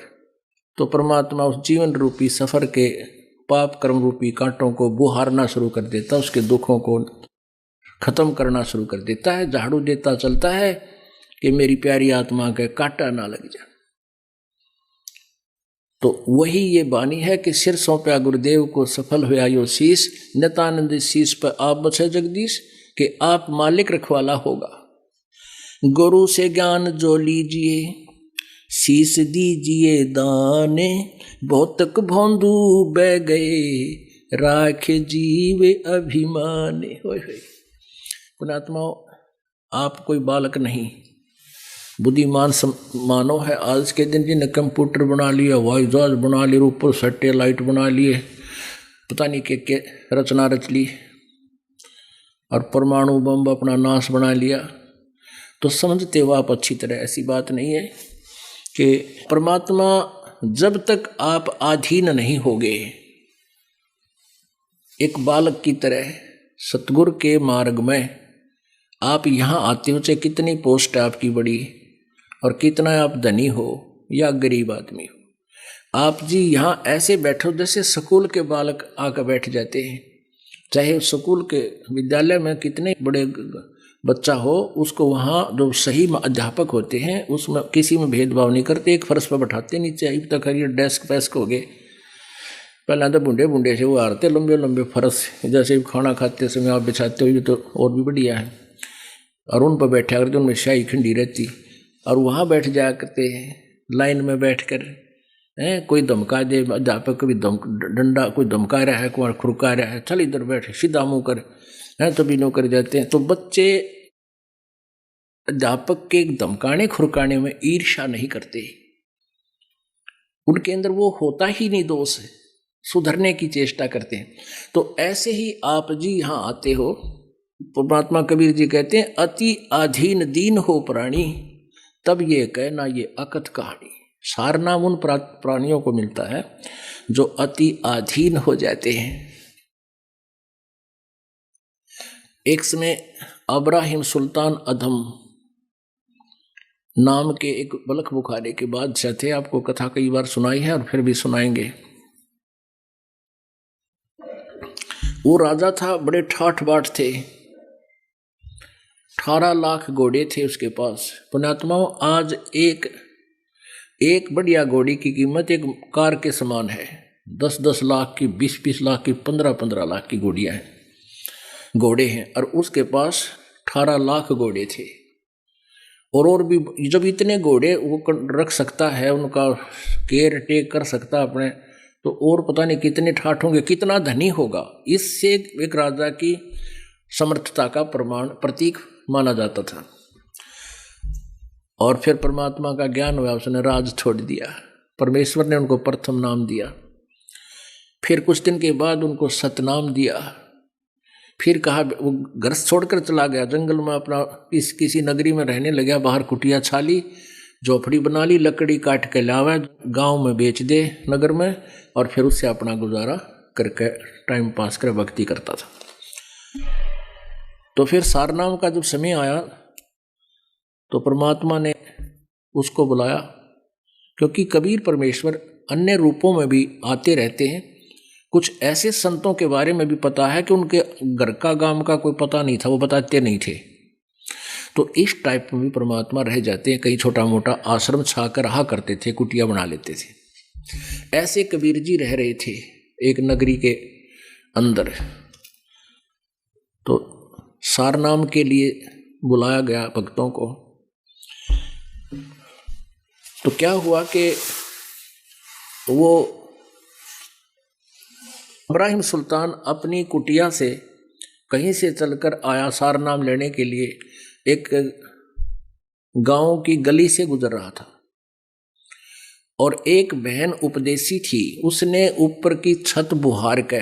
तो परमात्मा उस जीवन रूपी सफर के पाप कर्म रूपी कांटों को बुहारना शुरू कर देता, उसके दुखों को खत्म करना शुरू कर देता है, झाड़ू देता चलता है कि मेरी प्यारी आत्मा के कांटा ना लग जाए। तो वही ये बानी है कि सिर सौंपया गुरुदेव को, सफल हुआ यो शीश, नितानंद शीश पर आप बसे जगदीश, कि आप मालिक रखवाला होगा। गुरु से ज्ञान जो लीजिए, शीश दीजिए दाने, बहुतक भौंदू बह गए, राख जीवे अभिमाने। होय होय पुणात्माओं, आप कोई बालक नहीं, बुद्धिमान मानव है। आज के दिन जिन्हें कंप्यूटर बना लिया, हवाई जहाज बना लिए, ऊपर सैटेलाइट बना लिए, पता नहीं के रचना रच ली, और परमाणु बम अपना नाश बना लिया, तो समझते हो आप अच्छी तरह। ऐसी बात नहीं है कि परमात्मा जब तक आप अधीन नहीं होगे, एक बालक की तरह सतगुरु के मार्ग में आप यहाँ आते हो, चाहे कितनी पोस्ट है आपकी बड़ी और कितना आप धनी हो या गरीब आदमी हो, आप जी यहाँ ऐसे बैठो जैसे स्कूल के बालक आकर बैठ जाते हैं। चाहे स्कूल के विद्यालय में कितने बड़े बच्चा हो, उसको वहाँ जो सही अध्यापक होते हैं उसमें किसी में भेदभाव नहीं करते, एक फर्श पर बैठाते, नीचे अब तक ये डेस्क पैस्क हो गए। पहले तो बूढ़े बूढ़े से वो आते लंबे लंबे फर्श, जैसे खाना खाते समय आप बिछाते हो, तो और भी बढ़िया है, और उन पर बैठा करते, उनमें शाही खंडी रहती, और वहाँ बैठ जाया करते हैं लाइन में बैठ कर। कोई धमका दे, अध्यापक कभी डंडा कोई धमका रहा है, कोई खुरका रहा है, चल इधर बैठ सीधा मुँह कर, तभी नो कर जाते हैं। तो बच्चे अध्यापक के धमकाने खुरकाने में ईर्ष्या नहीं करते, उनके अंदर वो होता ही नहीं दोष, सुधरने की चेष्टा करते हैं। तो ऐसे ही आप जी यहाँ आते हो, परमात्मा कबीर जी कहते हैं अति अधीन दीन हो प्राणी, तब ये कहना ये अकथ कहानी। सार नाम उन प्राणियों को मिलता है जो अति अधीन हो जाते हैं। एक समय अब्राहिम सुल्तान अधम नाम के एक बलख बुखारे के बादशाह थे। आपको कथा कई बार सुनाई है और फिर भी सुनाएंगे। वो राजा था, बड़े ठाठ बाट थे, 18 लाख घोड़े थे उसके पास। पुण्यात्माओं, आज एक बढ़िया घोड़ी की कीमत एक कार के समान है। 10-10 लाख की, 20-20 लाख की, 15-15 लाख की घोड़े हैं, और उसके पास 18 लाख घोड़े थे। और भी जब इतने घोड़े वो रख सकता है, उनका केयर टेक कर सकता अपने, तो और पता नहीं कितने ठाठ होंगे, कितना धनी होगा। इससे एक राजा की समर्थता का प्रतीक माना जाता था। और फिर परमात्मा का ज्ञान हुआ, उसने राज छोड़ दिया। परमेश्वर ने उनको प्रथम नाम दिया, फिर कुछ दिन के बाद उनको सतनाम दिया। फिर कहा, वो घर छोड़कर चला गया, जंगल में अपना किसी नगरी में रहने लगा। बाहर कुटिया छाली, झोपड़ी बना ली, लकड़ी काट के लावा, गांव में बेच दे नगर में, और फिर उससे अपना गुजारा करके टाइम पास कर भक्ति करता था। तो फिर सारनाम का जब समय आया तो परमात्मा ने उसको बुलाया, क्योंकि कबीर परमेश्वर अन्य रूपों में भी आते रहते हैं। कुछ ऐसे संतों के बारे में भी पता है कि उनके घर का गांव का कोई पता नहीं था, वो बताते नहीं थे। तो इस टाइप में भी परमात्मा रह जाते हैं। कई छोटा मोटा आश्रम छा कर रहा करते थे, कुटिया बना लेते थे। ऐसे कबीर जी रह रहे थे एक नगरी के अंदर। तो सारनाम के लिए बुलाया गया भक्तों को। तो क्या हुआ कि वो इब्राहिम सुल्तान अपनी कुटिया से कहीं से चलकर आया सारनाम लेने के लिए। एक गांव की गली से गुजर रहा था, और एक बहन उपदेशी थी, उसने ऊपर की छत बुहार के,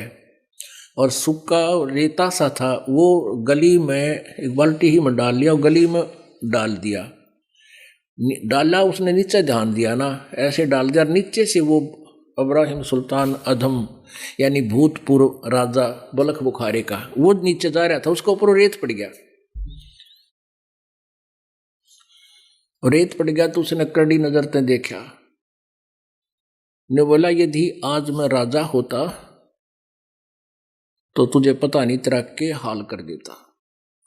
और सूखा रेता सा था, वो गली में एक बाल्टी ही में डाल लिया, और गली में डाल दिया। डाला उसने, नीचे ध्यान दिया ना, ऐसे डाल दिया। नीचे से वो इब्राहिम सुल्तान अधम यानी भूतपूर्व राजा बलख बुखारे का, वो नीचे जा रहा था, उसके ऊपर रेत पड़ गया। रेत पड़ गया तो उसने कड़ी नजर से देखा, ने बोला, यदि आज मैं राजा होता तो तुझे पता नहीं तेरा के हाल कर देता।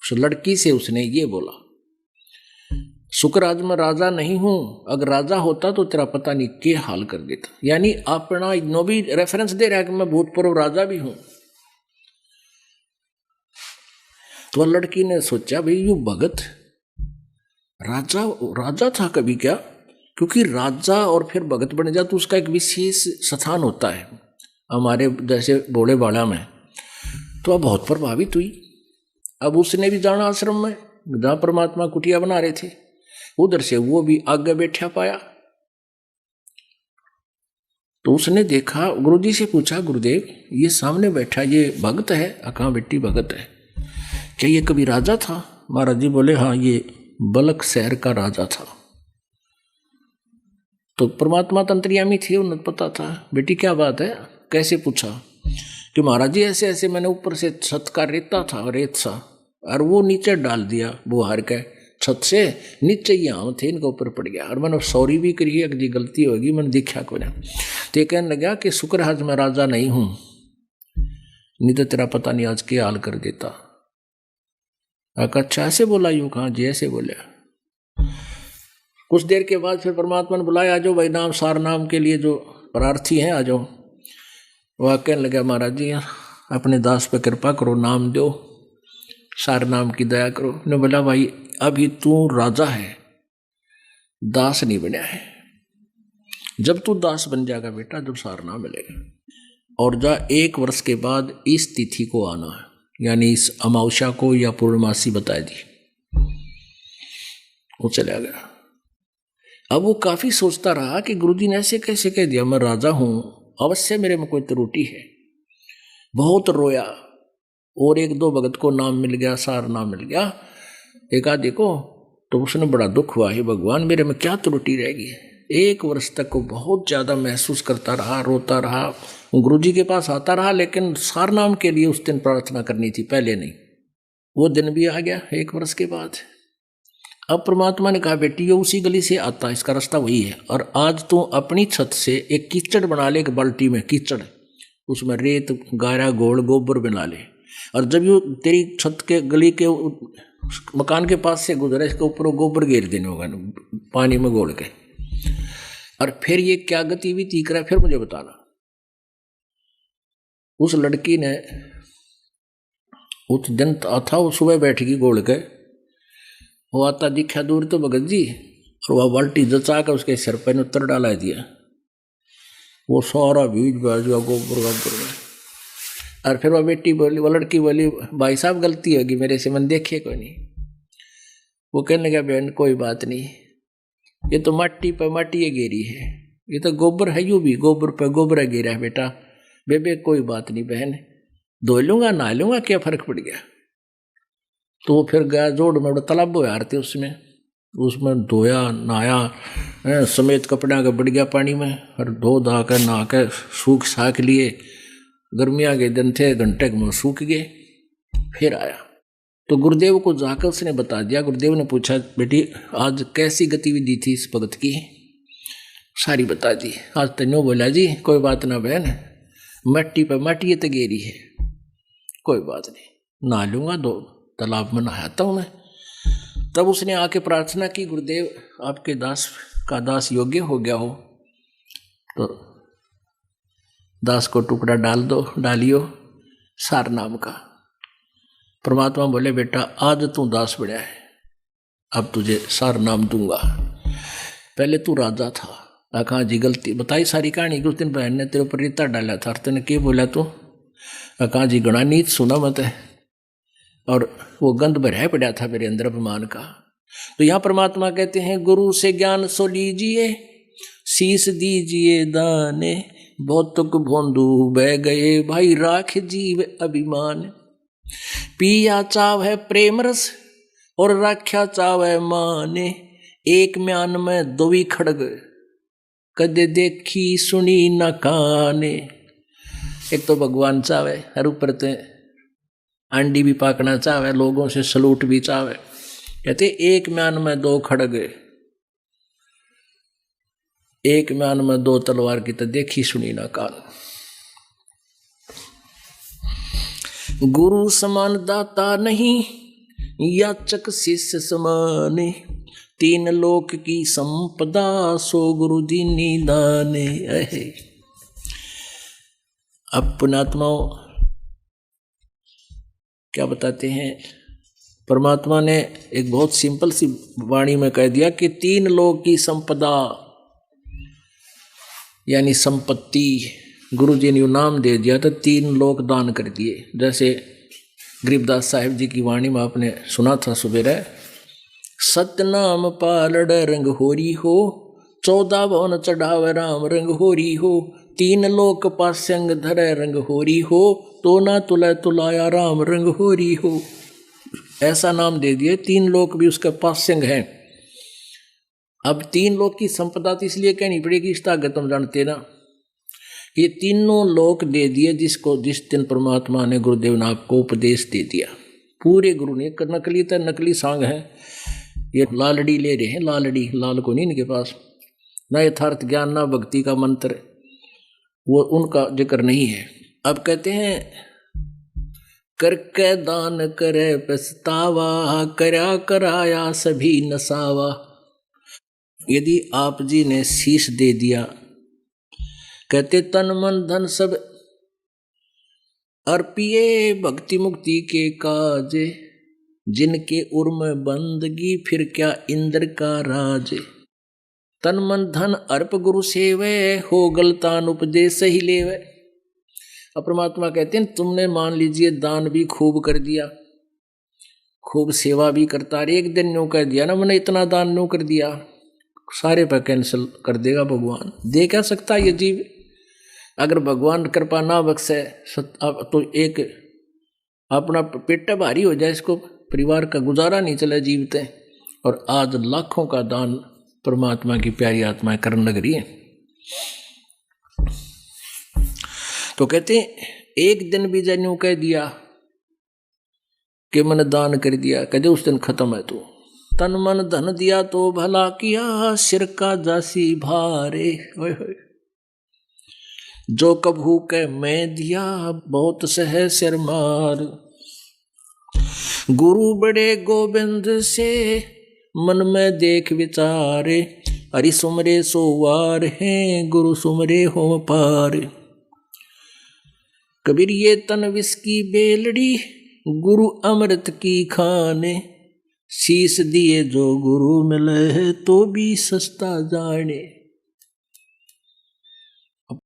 उस लड़की से उसने ये बोला, शुक्र आज मैं राजा नहीं हूं, अगर राजा होता तो तेरा पता नहीं के हाल कर देता। यानी अपना नो भी रेफरेंस दे रहा है कि मैं भूतपूर्व राजा भी हूं। तो लड़की ने सोचा, भाई यू भगत राजा था कभी क्या? क्योंकि राजा और फिर भगत बन जा तो उसका एक विशेष स्थान होता है हमारे जैसे भोले बाड़ा में। तो अब बहुत प्रभावित हुई। अब उसने भी जाना आश्रम में जहाँ परमात्मा कुटिया बना रहे थे, उधर से वो भी आगे बैठा पाया। तो उसने देखा, गुरुजी से पूछा, गुरुदेव ये सामने बैठा ये भगत है? कहाँ बेटी भगत है? क्या ये कभी राजा था? महाराज जी बोले, हाँ ये बलख शहर का राजा था। तो परमात्मा तंत्रियामी थे, उन्हें पता था। बेटी क्या बात है? कैसे पूछा? कि महाराज जी ऐसे ऐसे मैंने ऊपर से छत का रेता था, रेत सा, और वो नीचे डाल दिया बुहार के, छत से नीचे ही आम थे, इनके ऊपर पड़ गया। और मैंने सॉरी भी करी है कि गलती होगी, मैंने देखा को ना। तो कहने लगा कि शुक्र आज मैं राजा नहीं हूं, नहीं तो तेरा पता नहीं आज के हाल कर देता। अच्छा ऐसे बोला? यूं कहा जी ऐसे बोले। कुछ देर के बाद फिर परमात्मा ने बुलाया, आ जाओ भाई, नाम सार नाम के लिए जो प्रार्थी हैं आ जाओ। वह कहने लगा, महाराज जी अपने दास पे कृपा करो, नाम दो, सार नाम की दया करो। ने बोला, भाई अभी तू राजा है, दास नहीं बना है। जब तू दास बन जाएगा बेटा, जब सार नाम मिलेगा। और जा 1 वर्ष के बाद इस तिथि को आना है, यानी इस अमावस्या को या पूर्णमासी बता दी। वो चला गया। अब वो काफी सोचता रहा कि गुरुजी ने ऐसे कैसे कह दिया, मैं राजा हूं, अवश्य मेरे में कोई त्रुटि है। बहुत रोया, और 1-2 भगत को नाम मिल गया, सार नाम मिल गया, एक आध देखो। तो उसने बड़ा दुख हुआ, हे भगवान मेरे में क्या त्रुटि रहेगी। 1 वर्ष तक वो बहुत ज्यादा महसूस करता रहा, रोता रहा, गुरुजी के पास आता रहा, लेकिन सार नाम के लिए उस दिन प्रार्थना करनी थी, पहले नहीं। वो दिन भी आ गया 1 वर्ष के बाद। अब परमात्मा ने कहा, बेटी ये उसी गली से आता, इसका रास्ता वही है, और आज तू अपनी छत से एक कीचड़ बना ले, एक बाल्टी में कीचड़, उसमें रेत गारा गोड़ गोबर बना ले, और जब ये तेरी छत के गली के मकान के पास से गुजरा, इसके ऊपर गोबर घेर देने होगा पानी में घोल के, और फिर ये क्या गतिविधि करा फिर मुझे बताना। उस लड़की ने उस दिन था, वो सुबह बैठेगी घोल के, वो आता दिखा दूर तो भगत जी, और वह बाल्टी जचा कर उसके सिर पर उत्तर डाला दिया, वो सारा बीज बैठ गया गोबर गोबर में। और फिर वह बेटी बोली, वो लड़की बोली भाई साहब गलती होगी मेरे से, मन देखे कोई नहीं। वो कहने लगा बहन कोई बात नहीं, ये तो माटी पर माटी घेरी है, ये तो गोबर है, यूं भी गोबर पर गोबर घेरा है बेटा, बेबे कोई बात नहीं बहन, धो लूंगा नहा लूंगा, क्या फर्क पड़ गया। तो वो फिर गया जोड़ में तालाब यार थे, उसमें धोया नहाया समेत कपड़ा का बढ़ गया पानी में, और धो धा कर नहा कर सूख साख लिए। गर्मियाँ के दिन थे, घंटे में सूख गए। फिर आया तो गुरुदेव को जाकर उसने बता दिया। गुरुदेव ने पूछा बेटी आज कैसी गतिविधि थी इस भगत की, सारी बता दी। आज तन्यो बोला जी कोई बात ना बहन, मट्टी पर माटी तो गेरी है, कोई बात नहीं, नहा लूंगा, दो तालाब में नहाता हूँ मैं। तब उसने आके प्रार्थना की गुरुदेव आपके दास का दास योग्य हो गया हो तो दास को टुकड़ा डाल दो, डालियो सार नाम का। परमात्मा बोले बेटा आज तू दास बढ़िया है, अब तुझे सार नाम दूंगा, पहले तू राजा था। कहा जी गलती बताई सारी कहानी कि उस दिन बहन ने तेरे ऊपर रेता डाला था, तेने क्या बोला तू? कहा जी गणा नीत सुना मत है, और वो गंध भरा पड़ा था मेरे अंदर अपमान का। तो यहाँ परमात्मा कहते हैं गुरु से ज्ञान सो लीजिए, शीस दीजिए दाने, बहुतुक भोंदू बह गए भाई राख जीव अभिमान। पिया चाव है प्रेम रस और राख्या चाव है माने, एक म्यान में दोवी खड़ग कदे देखी सुनी न काने। एक तो भगवान चावे हर ऊपर ते अंडी भी पाकना चाहे, लोगों से सलूट भी चाहे। कहते एक म्यान में दो खड़ग, एक म्यान में दो तलवार की तो देखी सुनी ना कान। गुरु समान दाता नहीं याचक शिष्य समाने, तीन लोक की संपदा सो गुरु दीनी दाने। अब पुण्यात्माओं क्या बताते हैं, परमात्मा ने एक बहुत सिंपल सी वाणी में कह दिया कि तीन लोक की संपदा यानी संपत्ति, गुरु जी ने नाम दे दिया तो तीन लोक दान कर दिए। जैसे गरीबदास साहिब जी की वाणी में आपने सुना था सुबह, सतनाम पालड़ रंग होरी हो, 14 भवन चढ़ावे राम रंग होरी हो, तीन लोक पास्यंग धरे रंग होरी हो, तो ना तुला तुलाया राम रंग होरी हो। ऐसा नाम दे दिए, तीन लोक भी उसका पास्यंग है। अब तीन लोक की संपदा तो इसलिए कहनी पड़ेगी, इस ताकत तुम जानते ना, ये तीनों लोक दे दिए जिसको जिस दिन परमात्मा ने गुरुदेव ने आपको उपदेश दे दिया। पूरे गुरु ने, नकली तो नकली सांग है, ये लालड़ी ले रहे हैं, लालड़ी, लाल को नहीं इनके पास, ना यथार्थ ज्ञान ना भक्ति का मंत्र, वो उनका जिक्र नहीं है। अब कहते हैं करके दान करे पछतावा, करया कराया सभी नसावा। यदि आप जी ने शीश दे दिया, कहते तन मन धन सब अर्पिए भक्ति मुक्ति के काज, जिनके उर्म बंदगी फिर क्या इंद्र का राज। तन मन धन अर्प गुरु सेवे, हो गलतान उपदेश ही लेवे। अब परमात्मा कहते हैं तुमने मान लीजिए दान भी खूब कर दिया, खूब सेवा भी करता, एक दिन न्यू कर दिया ना, मैंने इतना दान न्यू कर दिया, सारे पर कैंसिल कर देगा भगवान। दे क्या सकता ये जीव, अगर भगवान कृपा ना बख्शे तो एक अपना पेट भारी हो जाए, इसको परिवार का गुजारा नहीं चले जीवते। और आज लाखों का दान परमात्मा की प्यारी आत्माएं करने लग रही है। तो कहते एक दिन भी जन्यू कह दिया कि मैंने दान कर दिया, कहते उस दिन खत्म है तू। तन मन धन दिया तो भला किया, सिर का जासी भारे। जो कभू के मैं दिया, बहुत सह सिर मार। गुरु बड़े गोविंद से मन में देख विचारे, हरि सुमरे सोवार हैं गुरु सुमरे हो पार। कबीर ये तन विष की बेलड़ी गुरु अमृत की खाने, शीश दिए जो गुरु मिले तो भी सस्ता जाने।